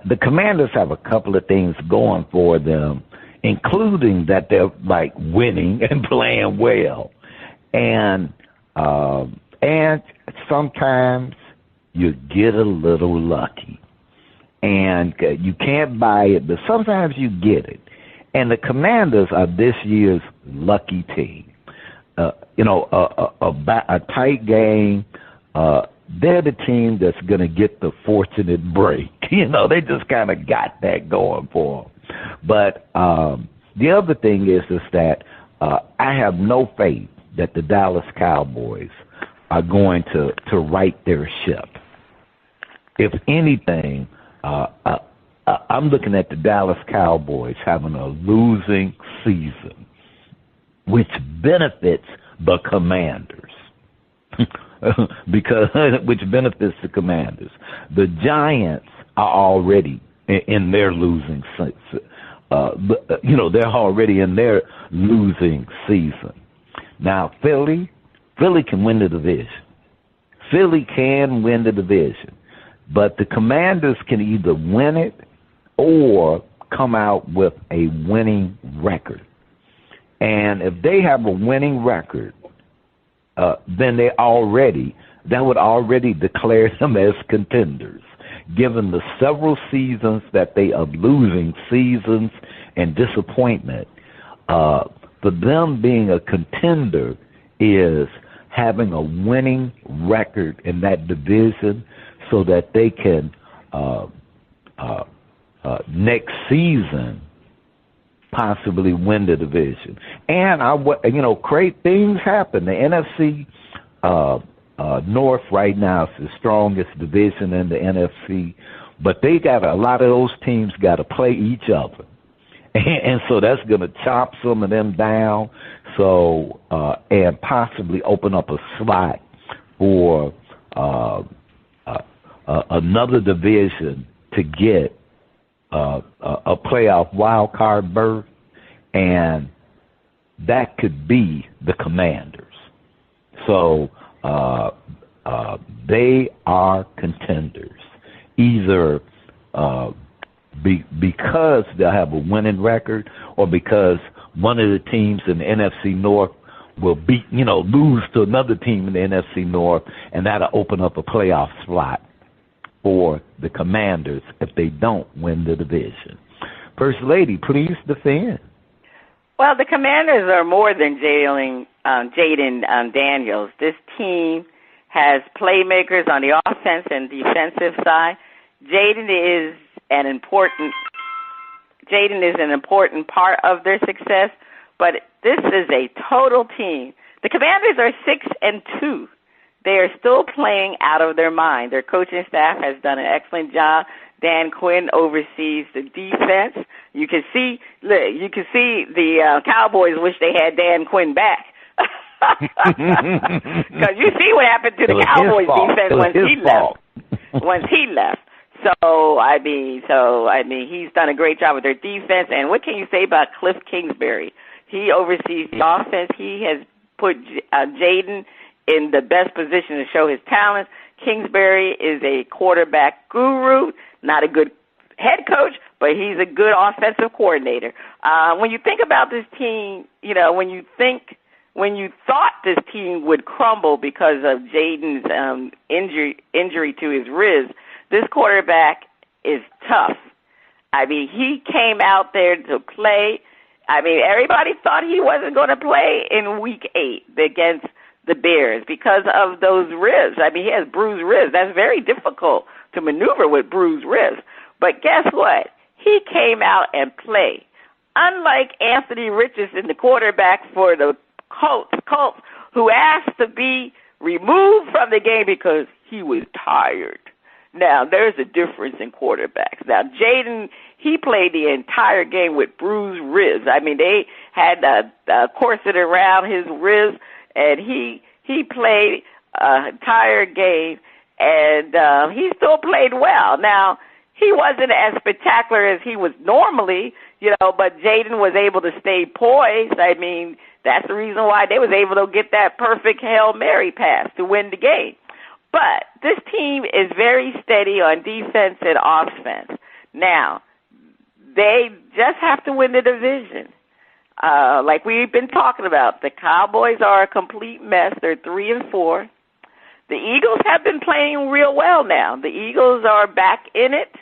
[SPEAKER 1] The Commanders have a couple of things going for them, including that they're like winning and playing well, and sometimes you get a little lucky, and you can't buy it, but sometimes you get it. And the Commanders are this year's lucky team. A tight game. They're the team that's going to get the fortunate break. They just kind of got that going for them. But the other thing is that I have no faith that the Dallas Cowboys are going to right their ship. If anything, I'm looking at the Dallas Cowboys having a losing season, which benefits the Commanders. Which benefits the Commanders. The Giants are already in their losing season. They're already in their losing season. Now, Philly can win the division. Philly can win the division. But the Commanders can either win it or come out with a winning record. And if they have a winning record, then that would already declare them as contenders, given the several seasons that they are losing seasons and disappointment. For them, being a contender is having a winning record in that division, so that they can next season possibly win the division. And great things happen. The NFC North right now is the strongest division in the NFC, but they got a lot of those teams got to play each other, and so that's going to chop some of them down. So and possibly open up a slot for another division to get a playoff wild card berth, and that could be the Commanders. So they are contenders, either because they'll have a winning record, or because one of the teams in the NFC North will lose to another team in the NFC North, and that'll open up a playoff slot for the Commanders if they don't win the division. First Lady, please defend.
[SPEAKER 2] Well, the Commanders are more than Jaden Daniels. This team has playmakers on the offense and defensive side. Jaden is an important part of their success, but this is a total team. The Commanders are 6-2. They are still playing out of their mind. Their coaching staff has done an excellent job. Dan Quinn oversees the defense. You can see the Cowboys wish they had Dan Quinn back, because you see what happened to the Cowboys defense once he left. So I mean, he's done a great job with their defense. And what can you say about Cliff Kingsbury? He oversees the offense. He has put Jaden in the best position to show his talents. Kingsbury is a quarterback guru, not a good head coach, but he's a good offensive coordinator. When you think about this team, when you think when you thought this team would crumble because of Jaden's injury to his wrist, this quarterback is tough. I mean, he came out there to play. I mean, everybody thought he wasn't going to play in Week 8 against the Bears because of those ribs. I mean, he has bruised ribs. That's very difficult to maneuver with bruised ribs. But guess what? He came out and played. Unlike Anthony Richardson, the quarterback for the Colts, who asked to be removed from the game because he was tired. Now, there's a difference in quarterbacks. Now, Jaden, he played the entire game with bruised ribs. I mean, they had a corset around his ribs, and he played an entire game, and he still played well. Now, he wasn't as spectacular as he was normally, but Jaden was able to stay poised. I mean, that's the reason why they was able to get that perfect Hail Mary pass to win the game. But this team is very steady on defense and offense. Now, they just have to win the division. Like we've been talking about, the Cowboys are a complete mess. They're 3-4. The Eagles have been playing real well now. The Eagles are back in it.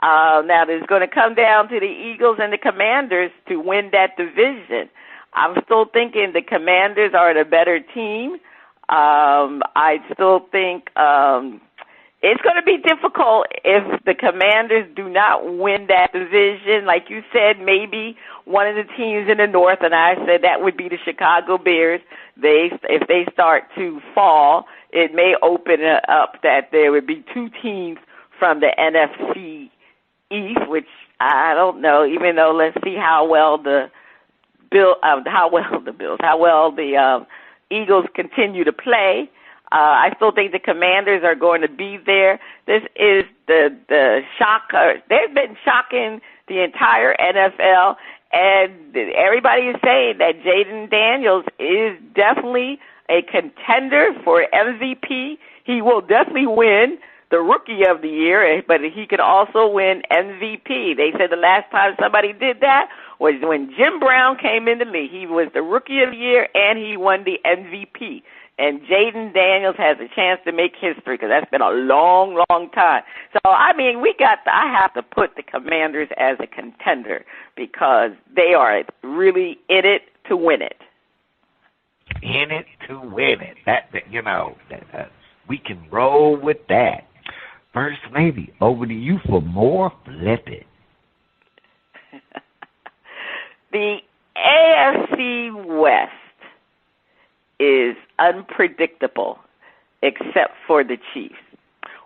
[SPEAKER 2] Now, it's going to come down to the Eagles and the Commanders to win that division. I'm still thinking the Commanders are the better team. I still think it's going to be difficult if the Commanders do not win that division. Like you said, maybe one of the teams in the North, and I said that would be the Chicago Bears. If they start to fall, it may open up that there would be two teams from the NFC East, which I don't know. Even though, let's see how well the Eagles continue to play. I still think the Commanders are going to be there. This is the shocker. They've been shocking the entire NFL, and everybody is saying that Jaden Daniels is definitely a contender for MVP. He will definitely win the Rookie of the Year, but he could also win MVP. They said the last time somebody did that was when Jim Brown came into the league. He was the Rookie of the Year, and he won the MVP. And Jaden Daniels has a chance to make history because that's been a long, long time. So, I mean, I have to put the Commanders as a contender because they are really in it to win it.
[SPEAKER 1] In it to win it. We can roll with that. First Lady, over to you for more Flip It.
[SPEAKER 2] The AFC West is unpredictable except for the Chiefs.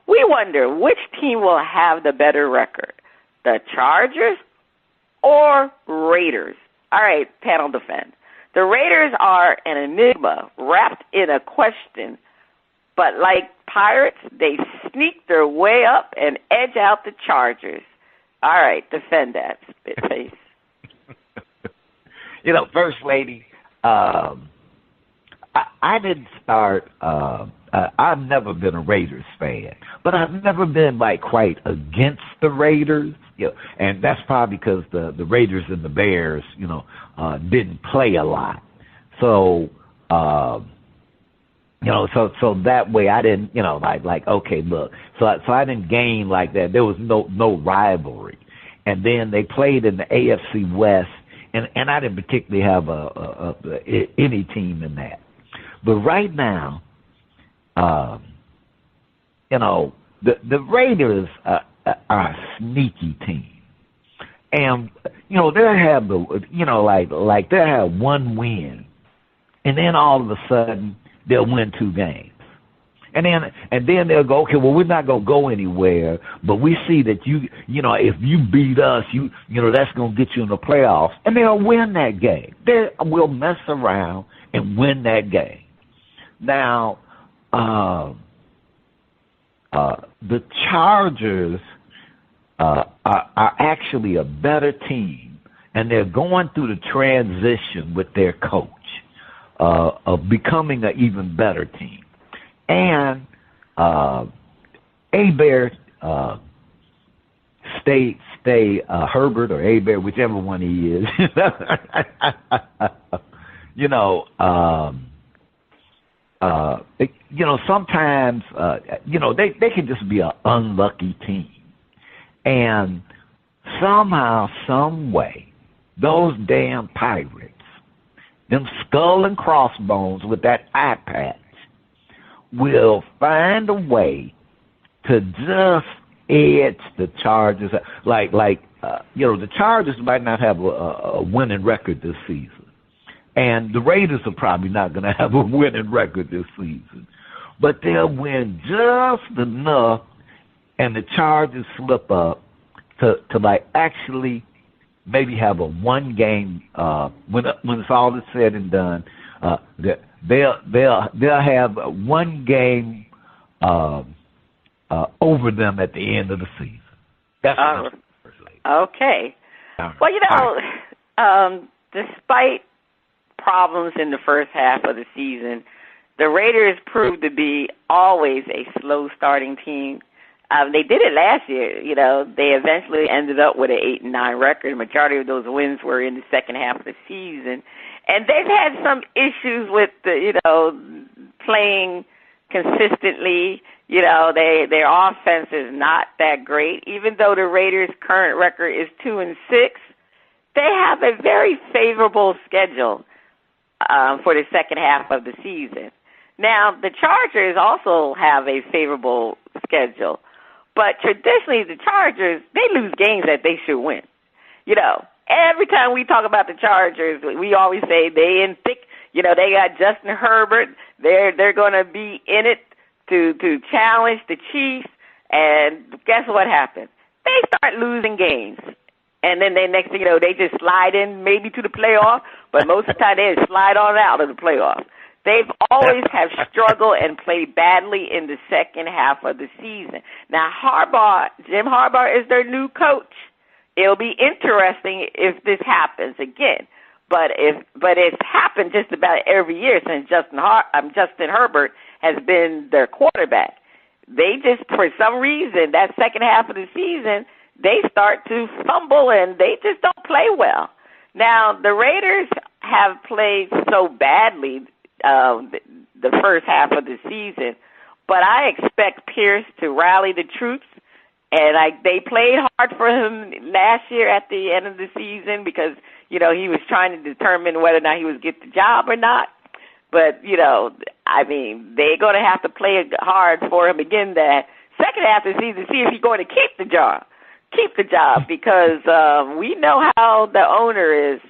[SPEAKER 2] We wonder which team will have the better record, the Chargers or Raiders? All right, panel defend. The Raiders are an enigma wrapped in a question, but like Pirates, they sneak their way up and edge out the Chargers. All right, defend that, Spitface.
[SPEAKER 1] First Lady, I didn't start, I've never been a Raiders fan, but I've never been quite against the Raiders, and that's probably because the Raiders and the Bears, didn't play a lot. So, so that way I didn't, okay, look, so I didn't gain like that. There was no rivalry. And then they played in the AFC West, and I didn't particularly have any team in that. But right now, the Raiders are a sneaky team. And, they'll have they'll have one win, and then all of a sudden they'll win 2 games. And then they'll go, okay, well, we're not going to go anywhere, but we see that if you beat us, that's going to get you in the playoffs. And they'll win that game. We'll mess around and win that game. Now, the Chargers are actually a better team, and they're going through the transition with their coach of becoming an even better team. And Herbert or Herbert, whichever one he is, sometimes, they can just be an unlucky team. And somehow, some way, those damn Pirates, them skull and crossbones with that eye patch, will find a way to just edge the Chargers. The Chargers might not have a winning record this season. And the Raiders are probably not going to have a winning record this season. But they'll win just enough, and the Chargers slip up to actually maybe have a one game when it's all is said and done. They'll have one game over them at the end of the season. That's
[SPEAKER 2] okay. Well, despite problems in the first half of the season, the Raiders proved to be always a slow starting team. They did it last year. They eventually ended up with an 8-9 record. The majority of those wins were in the second half of the season. And they've had some issues with playing consistently. Their offense is not that great. Even though the Raiders' current record is 2-6, they have a very favorable schedule for the second half of the season. Now, the Chargers also have a favorable schedule, but traditionally the Chargers, they lose games that they should win. Every time we talk about the Chargers, we always say they in thick. They got Justin Herbert. They're going to be in it to challenge the Chiefs. And guess what happened? They start losing games. And then next thing you know, they just slide in maybe to the playoff, but most of the time they slide on out of the playoffs. They've always have struggled and played badly in the second half of the season. Now, Jim Harbaugh is their new coach. It'll be interesting if this happens again. But it's happened just about every year since Justin Herbert has been their quarterback. They just, for some reason, that second half of the season, they start to fumble and they just don't play well. Now, the Raiders have played so badly the first half of the season, but I expect Pierce to rally the troops. And they played hard for him last year at the end of the season because, he was trying to determine whether or not he would get the job or not. But, they're going to have to play hard for him again that second half of the season, see if he's going to keep the job because we know how the owner is.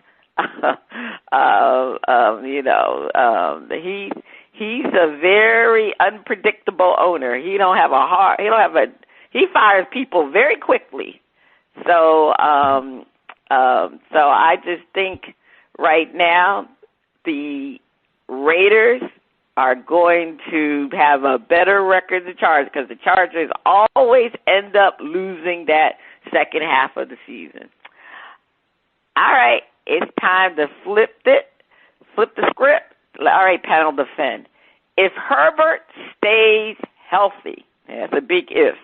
[SPEAKER 2] He's a very unpredictable owner. He fires people very quickly. So I just think right now the Raiders are going to have a better record than the Chargers because the Chargers always end up losing that second half of the season. All right, it's time to flip the script. All right, panel defend. If Herbert stays healthy, that's a big if,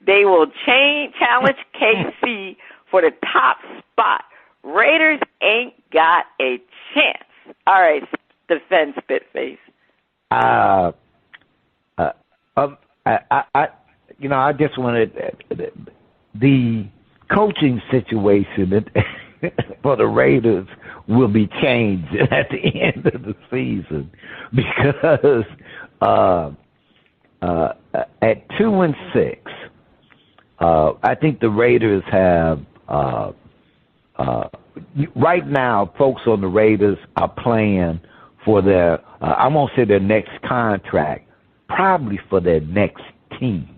[SPEAKER 2] they will challenge KC for the top spot. Raiders ain't got a chance. All right, defend Spitface.
[SPEAKER 1] I just wanted the coaching situation for the Raiders will be changed at the end of the season because at 2-6, I think the Raiders have right now. Folks on the Raiders are playing for their I won't say their next contract, probably for their next team,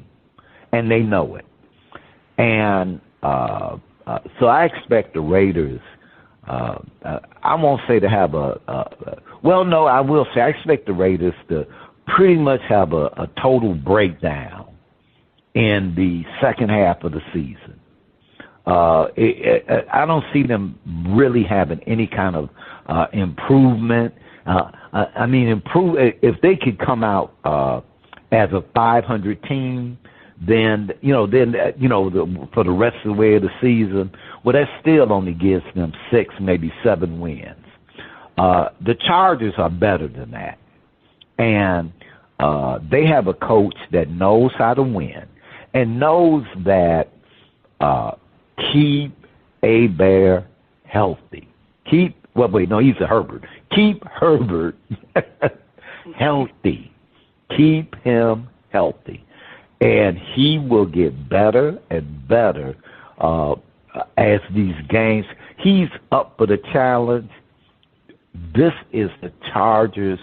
[SPEAKER 1] and they know it. And so I expect the Raiders. I won't say to have I will say I expect the Raiders to pretty much have a total breakdown in the second half of the season. I don't see them really having any kind of improvement. If they could come out as a 500 team, then for the rest of the way of the season, well, that still only gives them 6, maybe 7 wins. The Chargers are better than that. And they have a coach that knows how to win and knows that keep a Bear healthy. He's a Herbert. Keep Herbert healthy. Keep him healthy. And he will get better and better as these games. He's up for the challenge. This is the Chargers'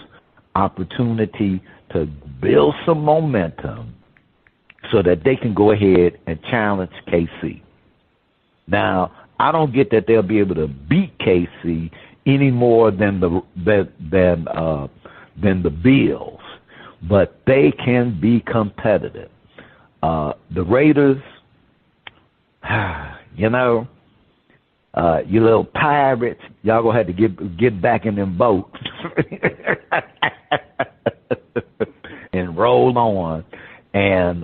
[SPEAKER 1] opportunity to build some momentum so that they can go ahead and challenge KC. Now, I don't get that they'll be able to beat KC any more than the Bills, but they can be competitive. The Raiders, you little pirates, y'all gonna have to get back in them boats and roll on. And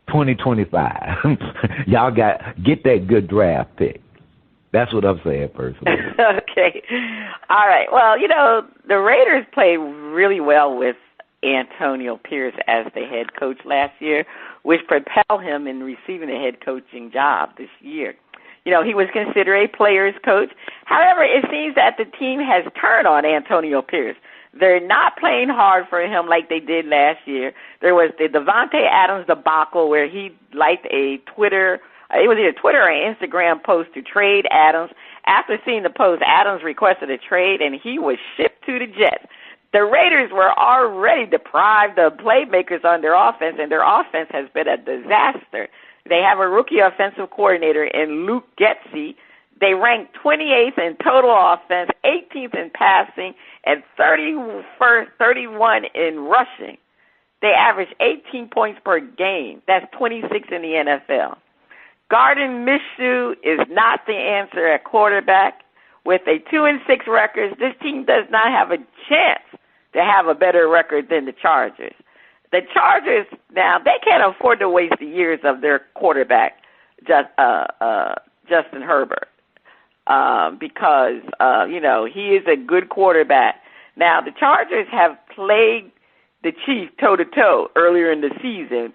[SPEAKER 1] 2025, y'all get that good draft pick. That's what I'm saying, personally.
[SPEAKER 2] Okay. All right. Well, the Raiders played really well with Antonio Pierce as the head coach last year, which propelled him in receiving the head coaching job this year. He was considered a player's coach. However, it seems that the team has turned on Antonio Pierce. They're not playing hard for him like they did last year. There was the Devontae Adams debacle where he liked a Twitter or Instagram post to trade Adams. After seeing the post, Adams requested a trade, and he was shipped to the Jets. The Raiders were already deprived of playmakers on their offense, and their offense has been a disaster. They have a rookie offensive coordinator in Luke Getsy. They ranked 28th in total offense, 18th in passing, and 31 in rushing. They average 18 points per game. That's 26 in the NFL. Gardner Minshew is not the answer at quarterback. With a 2-6 record, this team does not have a chance to have a better record than the Chargers. The Chargers, now, they can't afford to waste the years of their quarterback, Justin Herbert, because, he is a good quarterback. Now, the Chargers have played the Chiefs toe-to-toe earlier in the season,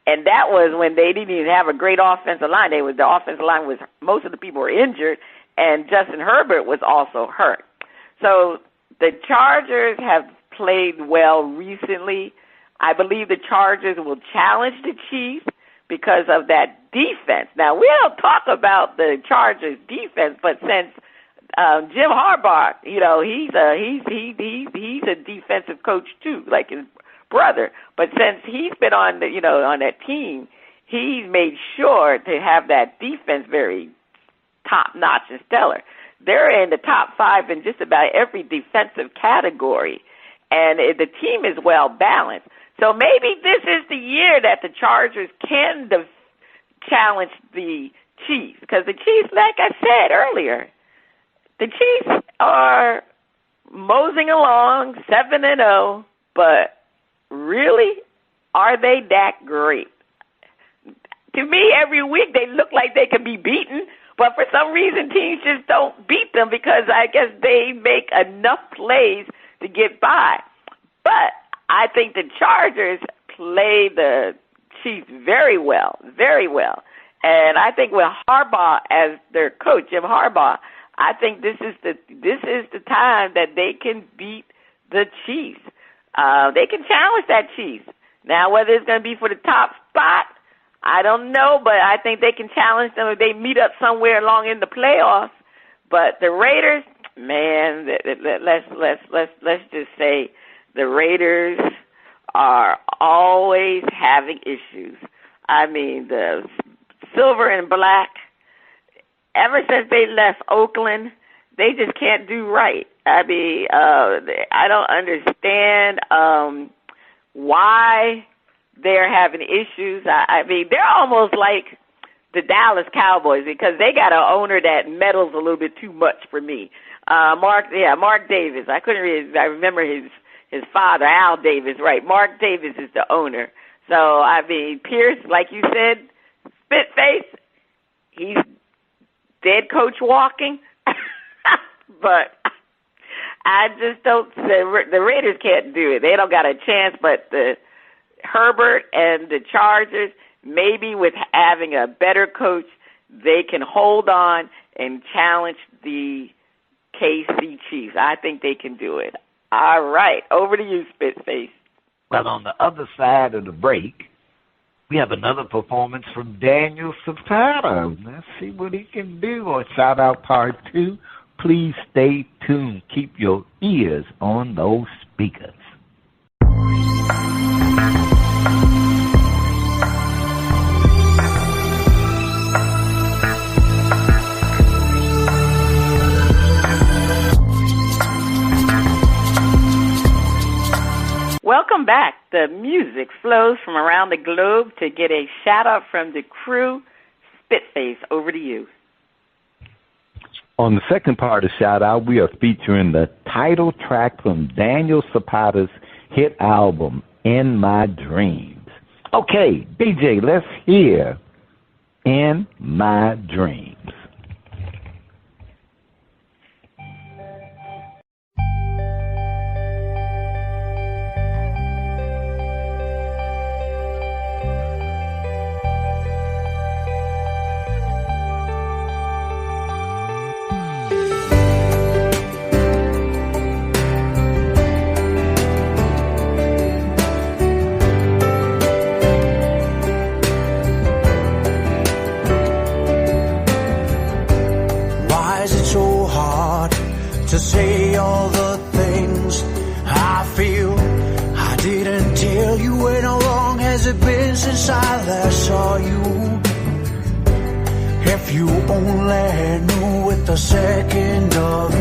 [SPEAKER 2] and that was when they didn't even have a great offensive line. The offensive line was, most of the people were injured, and Justin Herbert was also hurt. So the Chargers have played well recently. I believe the Chargers will challenge the Chiefs because of that defense. Now, we don't talk about the Chargers defense, but since Jim Harbaugh, he's a defensive coach too, like his brother. But since he's been on on that team, he's made sure to have that defense very top-notch and stellar. They're in the top 5 in just about every defensive category, and the team is well-balanced. So maybe this is the year that the Chargers can challenge the Chiefs, because the Chiefs, like I said earlier, the Chiefs are moseying along 7-0, but really, are they that great? To me, every week they look like they can be beaten, but for some reason teams just don't beat them because I guess they make enough plays to get by. But I think the Chargers play the Chiefs very well, very well. And I think with Harbaugh as their coach, Jim Harbaugh, I think this is the time that they can beat the Chiefs. They can challenge that Chiefs. Now, whether it's going to be for the top spot, I don't know, but I think they can challenge them if they meet up somewhere along in the playoffs. But the Raiders, man, let's just say the Raiders are always having issues. I mean, the silver and black, ever since they left Oakland, they just can't do right. I mean, I don't understand why they're having issues. I mean, they're almost like the Dallas Cowboys because they got an owner that meddles a little bit too much for me. Mark Davis. I remember his father, Al Davis, right? Mark Davis is the owner. So, I mean, Pierce, like you said, spit face, he's dead coach walking. But I just don't. The Raiders can't do it. They don't got a chance. But the Herbert and the Chargers, maybe with having a better coach, they can hold on and challenge the KC Chiefs. I think they can do it. All right, over to you, Spitface.
[SPEAKER 1] Well, on the other side of the break, we have another performance from Daniel Zapata. Let's see what he can do on Shout Out Part 2. Please stay tuned. Keep your ears on those speakers.
[SPEAKER 2] Welcome back. The music flows from around the globe to get a shout-out from the crew. Spitface, over to you.
[SPEAKER 1] On the second part of Shout Out, we are featuring the title track from Daniel Zapata's hit album, In My Dreams. Okay, DJ, let's hear In My Dreams.
[SPEAKER 3] To say all the things I feel. I didn't tell you when. How long has it been since I last saw you? If you only knew with a second of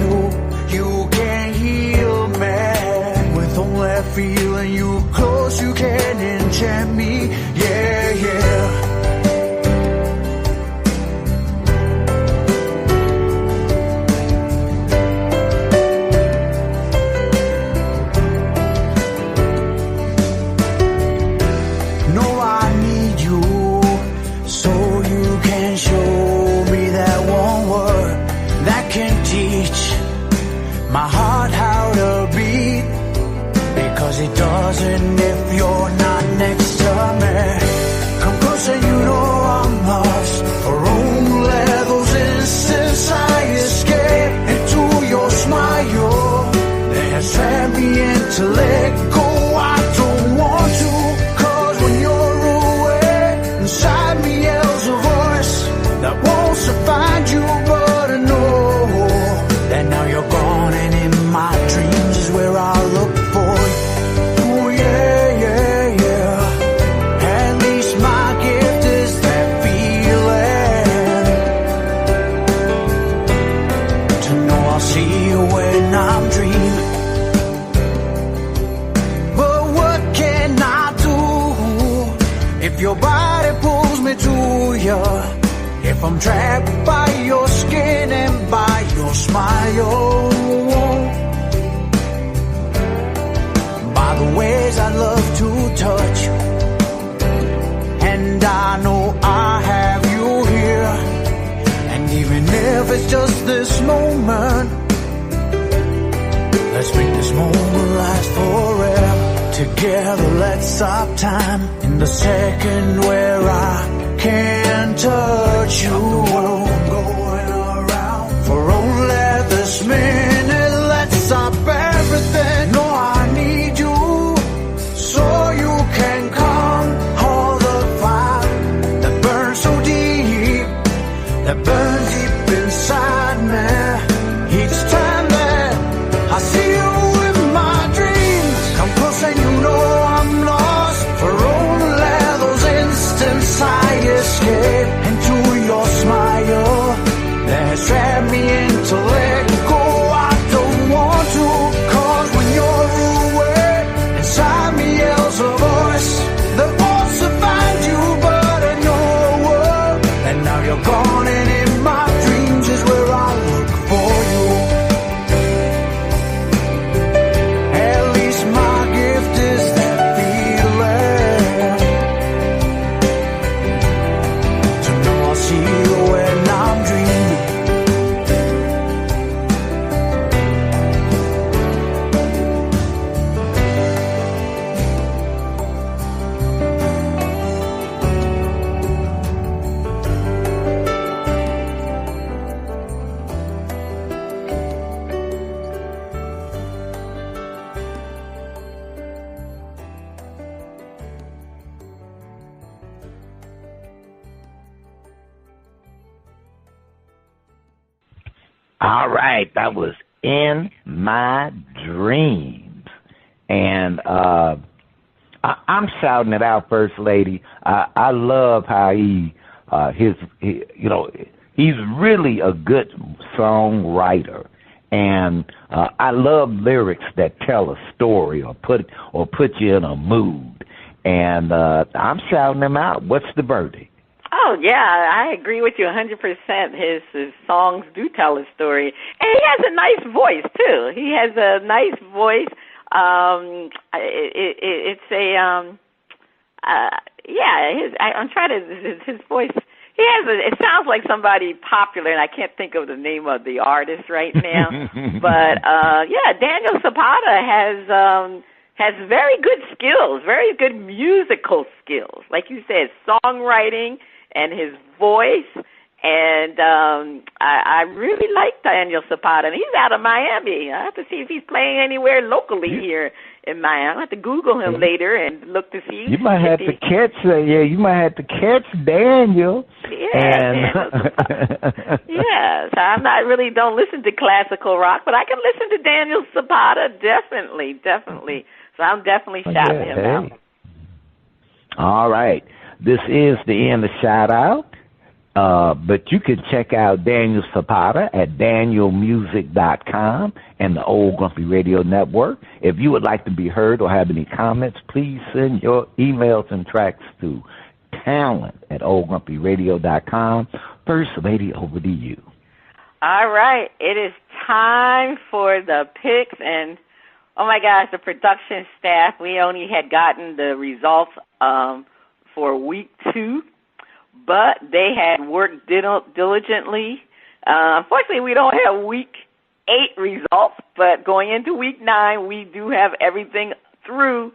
[SPEAKER 3] you can heal me. With only feeling you close, you can enchant me. Yeah, yeah. My heart how to beat, because it doesn't if you're not next to me. Come close and you know I'm lost. For only those instants I escape into your smile that has trapped me in to let go. I don't want to, cause when you're away, inside me yells a voice that wants to find you, but I know that now you're gone, and in my dreams is where I look for you. Oh yeah, yeah, yeah. At least my gift is that feeling, to know I'll see you when I'm dreaming. But what can I do if your body pulls me to you? If I'm trapped by your skin and by your smile, by the ways I love to touch you, and I know I have you here. And even if it's just this moment, let's make this moment last forever. Together let's stop time in the second where I can't touch you. I'm going around for only this minute. Let's stop everything. No, I need you so you can come. All the fire that burns so deep, that burns deep inside me. Each time that I see you in my dreams, come close and you know I'm lost. For only those instants I escape into your smile.
[SPEAKER 1] All right, that was In My Dreams. And I'm shouting it out, First Lady. I love how he's really a good songwriter. And I love lyrics that tell a story or put you in a mood. And I'm shouting him out. What's the verdict?
[SPEAKER 2] Oh, yeah, I agree with you 100%. His songs do tell a story. And he has a nice voice, too. He has a nice voice. His voice, it sounds like somebody popular, and I can't think of the name of the artist right now. But, Daniel Zapata has very good skills, very good musical skills. Like you said, songwriting and his voice. And I really like Daniel Zapata. And he's out of Miami. I have to see if he's playing anywhere locally here in Miami. I'll have to Google him later and look to see.
[SPEAKER 1] You might have to catch you might have to catch Daniel.
[SPEAKER 2] Yeah. Yes. I'm not really don't listen to classical rock, but I can listen to Daniel Zapata, definitely. So I'm definitely shouting him out.
[SPEAKER 1] All right. This is the end of Shout Out. But you can check out Daniel Zapata at danielmusic.com and the Old Grumpy Radio Network. If you would like to be heard or have any comments, please send your emails and tracks to talent@oldgrumpyradio.com. First Lady, over to you.
[SPEAKER 2] All right. It is time for the picks. And, oh, my gosh, the production staff, we only had gotten the results for week 2. But they had worked diligently. Unfortunately, we don't have week 8 results, but going into week 9, we do have everything through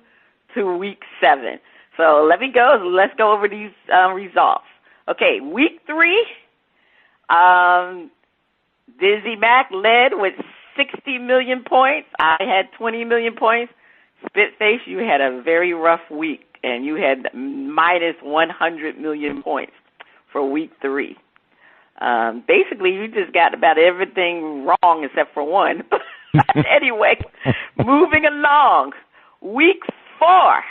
[SPEAKER 2] to week 7. So let's go over these results. Okay, week 3, Dizzy Mac led with 60 million points. I had 20 million points. Spitface, you had a very rough week, and you had minus 100 million points for week 3. Basically, you just got about everything wrong except for one. Anyway, moving along. Week 4,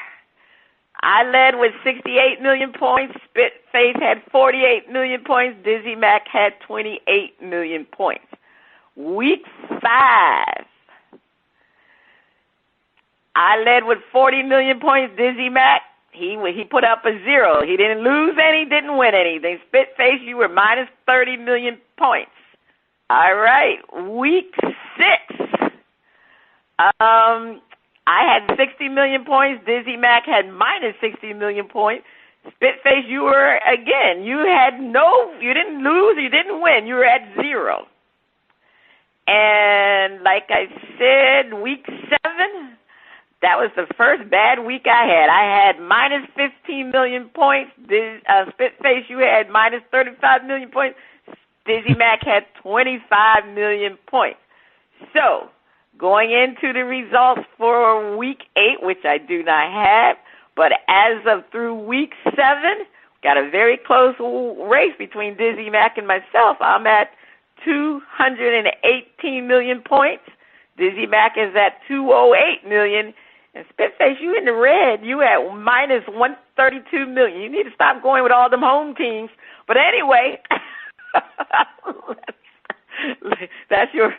[SPEAKER 2] I led with 68 million points. Spitface had 48 million points. Dizzy Mac had 28 million points. Week 5, I led with 40 million points. Dizzy Mac, he put up a 0. He didn't lose any, didn't win anything. Spitface, you were minus 30 million points. All right, week 6. I had 60 million points. Dizzy Mac had minus 60 million points. Spitface, you were, again, you didn't lose, you didn't win. You were at 0. And like I said, week 7, that was the first bad week I had. I had minus 15 million points. Spitface, you had minus 35 million points. Dizzy Mac had 25 million points. So, going into the results for week 8, which I do not have, but as of through week 7, got a very close race between Dizzy Mac and myself. I'm at 218 million points. Dizzy Mac is at 208 million. And Spitface, you in the red. You at minus 132 million. You need to stop going with all them home teams. But anyway, that's your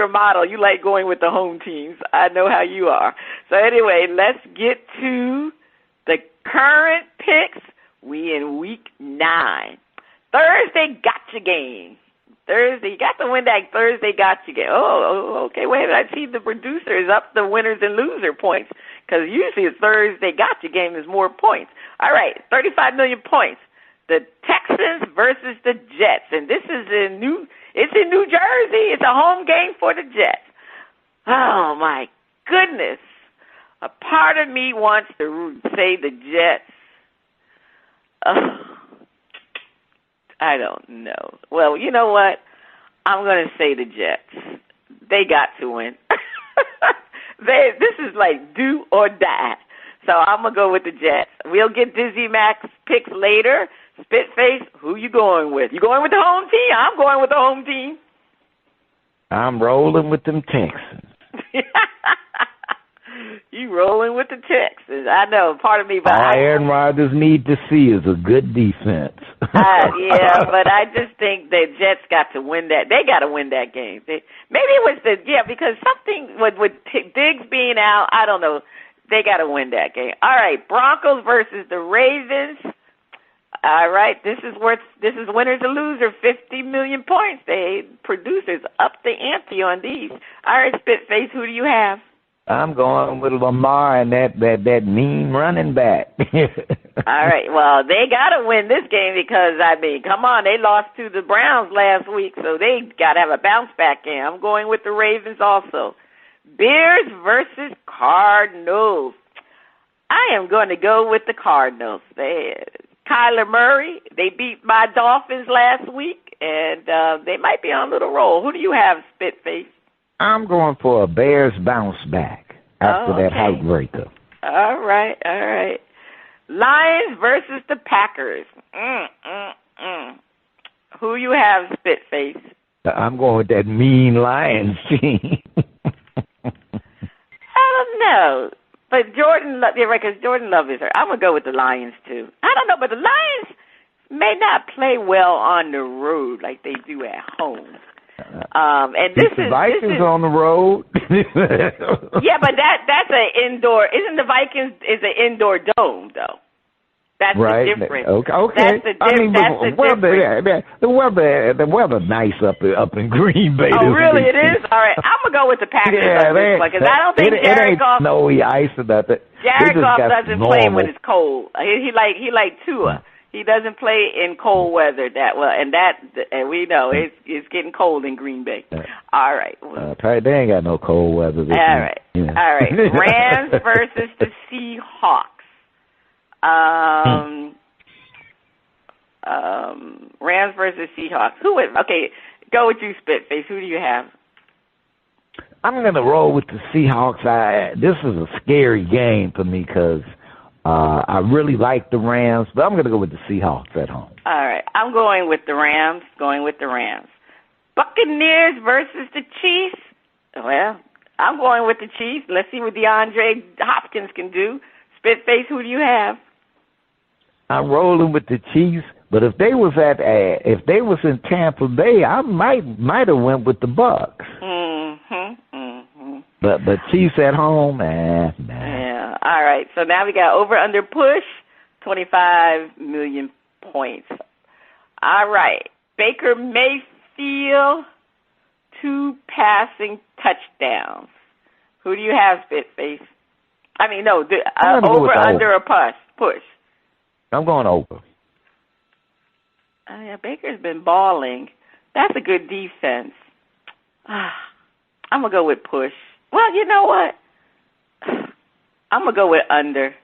[SPEAKER 2] model. You like going with the home teams. I know how you are. So anyway, let's get to the current picks. We in week 9. Thursday gotcha game. Thursday, you got to win that Thursday gotcha game. Oh, okay, wait a minute. I see the producer is up the winners and loser points because usually a Thursday gotcha game is more points. All right, 35 million points. The Texans versus the Jets, and this is in New Jersey. It's a home game for the Jets. Oh, my goodness. A part of me wants to say the Jets. I don't know. Well, you know what? I'm going to say the Jets. They got to win. This is like do or die. So I'm going to go with the Jets. We'll get Dizzy Mac's picks later. Spitface, who you going with? You going with the home team? I'm going with the home team.
[SPEAKER 1] I'm rolling with them Texans.
[SPEAKER 2] You rolling with the Texans. I know, part of me, but
[SPEAKER 1] all Aaron Rodgers need to see is a good defense.
[SPEAKER 2] Yeah, but I just think the Jets got to win that. They got to win that game. Maybe it was because something with Diggs being out, I don't know. They got to win that game. All right, Broncos versus the Ravens. All right, this is winners or losers, 50 million points. They producers up the ante on these. All right, Spitface, who do you have?
[SPEAKER 1] I'm going with Lamar and that mean running back.
[SPEAKER 2] All right, well, they got to win this game because, come on, they lost to the Browns last week, so they got to have a bounce back game. I'm going with the Ravens also. Bears versus Cardinals. I am going to go with the Cardinals. Kyler Murray, they beat my Dolphins last week, and they might be on a little roll. Who do you have, Spitface?
[SPEAKER 1] I'm going for a Bears bounce back after that heartbreaker.
[SPEAKER 2] All right. Lions versus the Packers. Who you have, Spitface?
[SPEAKER 1] I'm going with that mean Lions team.
[SPEAKER 2] I don't know. But Jordan Love is her. I'm going to go with the Lions, too. I don't know, but the Lions may not play well on the road like they do at home. And this is
[SPEAKER 1] Vikings on the road.
[SPEAKER 2] Yeah, but that's an indoor. Isn't the Vikings is an indoor dome though? That's
[SPEAKER 1] right.
[SPEAKER 2] The difference.
[SPEAKER 1] Okay. The weather nice up in Green Bay.
[SPEAKER 2] Oh, really? It is. All right, I'm gonna go with the Packers on this one because I don't think Jared Goff.
[SPEAKER 1] Snowy ice or nothing.
[SPEAKER 2] Jared Goff doesn't play when it's cold. He like Tua. He doesn't play in cold weather that well, and we know it's getting cold in Green Bay. All right.
[SPEAKER 1] They ain't got no cold weather.
[SPEAKER 2] All right. Rams versus the Seahawks. Rams versus Seahawks. Go with you, Spitface. Who do you have?
[SPEAKER 1] I'm going to roll with the Seahawks. This is a scary game for me because I really like the Rams, but I'm going to go with the Seahawks at home.
[SPEAKER 2] All right. I'm going with the Rams. Buccaneers versus the Chiefs. Well, I'm going with the Chiefs. Let's see what DeAndre Hopkins can do. Spitface, who do you have?
[SPEAKER 1] I'm rolling with the Chiefs, but if they was in Tampa Bay, I might have went with the Bucks. But Chiefs at home, nah.
[SPEAKER 2] Yeah. All right. So now we got over under push, 25 million points. All right. Baker Mayfield, 2 passing touchdowns. Who do you have, Spitface? Over, under, or push?
[SPEAKER 1] I'm going over.
[SPEAKER 2] Yeah, Baker's been balling. That's a good defense. I'm going to go with push. Well, you know what? I'm going to go with under.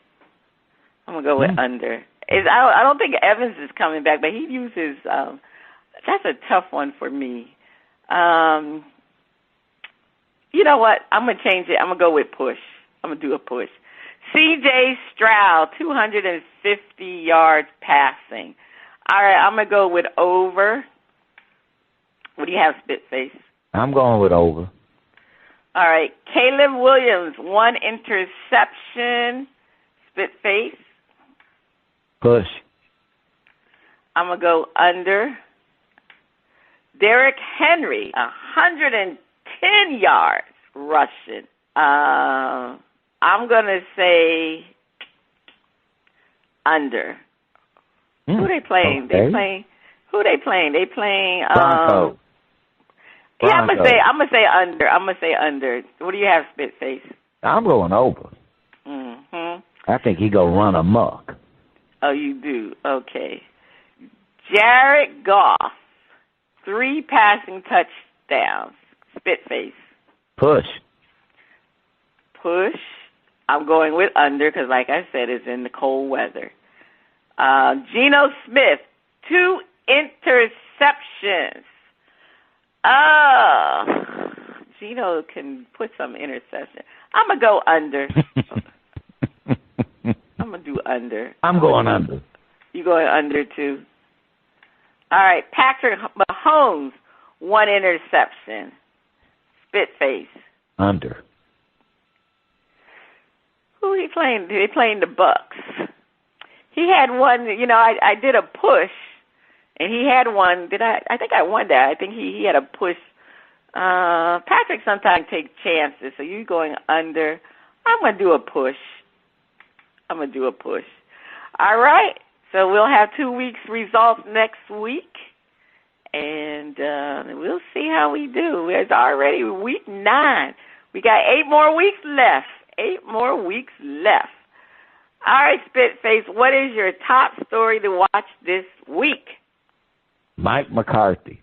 [SPEAKER 2] Under. I don't think Evans is coming back, but he uses that's a tough one for me. You know what? I'm going to change it. I'm going to go with push. I'm going to do a push. C.J. Stroud, 250 yards passing. All right, I'm going to go with over. What do you have, Spitface?
[SPEAKER 1] I'm going with over.
[SPEAKER 2] All right, Caleb Williams, 1 interception. Spitface?
[SPEAKER 1] Push.
[SPEAKER 2] I'm going to go under. Derrick Henry, 110 yards rushing. I'm going to say under. Who they playing?
[SPEAKER 1] Okay.
[SPEAKER 2] Who they playing? They playing
[SPEAKER 1] Broncos.
[SPEAKER 2] Yeah, I'm gonna say under. What do you have, Spitface?
[SPEAKER 1] I'm going over. I think he gonna run amok.
[SPEAKER 2] Oh, you do? Okay. Jared Goff, 3 passing touchdowns. Spitface.
[SPEAKER 1] Push.
[SPEAKER 2] I'm going with under because, like I said, it's in the cold weather. Geno Smith, 2 interceptions. Geno can put some interception. I'm going to go under. I'm going to do under.
[SPEAKER 1] I'm going under.
[SPEAKER 2] You going under, too? All right, Patrick Mahomes, 1 interception. Spitface?
[SPEAKER 1] Under.
[SPEAKER 2] Who he playing? They playing the Bucks. He had one. I did a push, and he had one. I think I won that. I think he had a push. Patrick sometimes takes chances, so you're going under. I'm gonna do a push. All right. So we'll have 2 weeks results next week, and we'll see how we do. It's already week 9. We got 8 more weeks left. All right, Spitface, what is your top story to watch this week?
[SPEAKER 1] Mike McCarthy.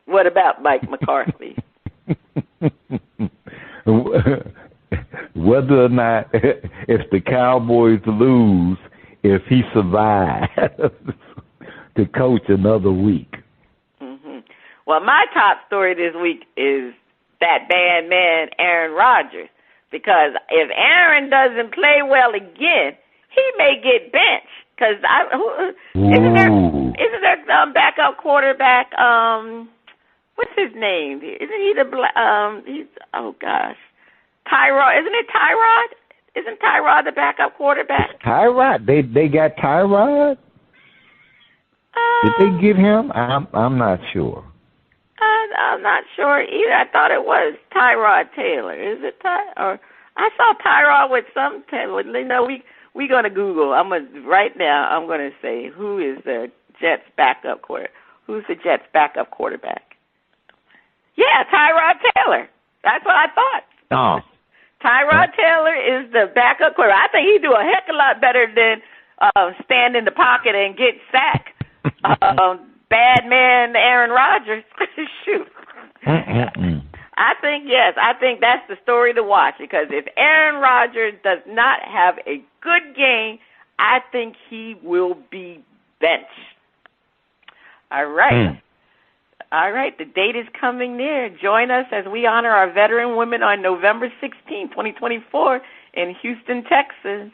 [SPEAKER 2] What about Mike McCarthy?
[SPEAKER 1] Whether or not, if the Cowboys lose, if he survives to coach another week.
[SPEAKER 2] Mm-hmm. Well, my top story this week is that bad man, Aaron Rodgers. Because if Aaron doesn't play well again, he may get benched. Because isn't there backup quarterback? What's his name? Isn't he he's Tyrod? Isn't it Tyrod? Isn't Tyrod the backup quarterback?
[SPEAKER 1] Tyrod? They got Tyrod? Did they get him? I'm not sure.
[SPEAKER 2] I'm not sure either. I thought it was Tyrod Taylor. Is it Or I saw Tyrod with some Taylor. We're gonna Google. Right now. I'm gonna say who is the Jets backup quarterback. Who's the Jets backup quarterback? Yeah, Tyrod Taylor. That's what I thought.
[SPEAKER 1] Oh.
[SPEAKER 2] Tyrod Taylor is the backup quarterback. I think he do a heck of a lot better than stand in the pocket and get sacked. Bad man Aaron Rodgers. Shoot. I think that's the story to watch, because if Aaron Rodgers does not have a good game, I think he will be benched. All right. All right, the date is coming near. Join us as we honor our veteran women on November 16, 2024 in Houston, Texas,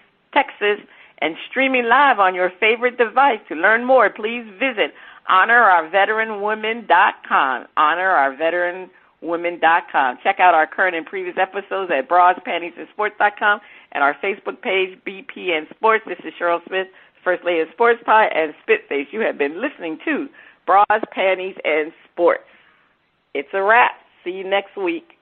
[SPEAKER 2] and streaming live on your favorite device. To learn more, please visit honorourveteranwomen.com. honorourveteranwomen.com. Check out our current and previous episodes at bras.pantiesandsports.com and our Facebook page, BPN Sports. This is Cheryl Smith, First Lady of Sports Pie, and Spitface. You have been listening to Bras, Panties, and Sports. It's a wrap. See you next week.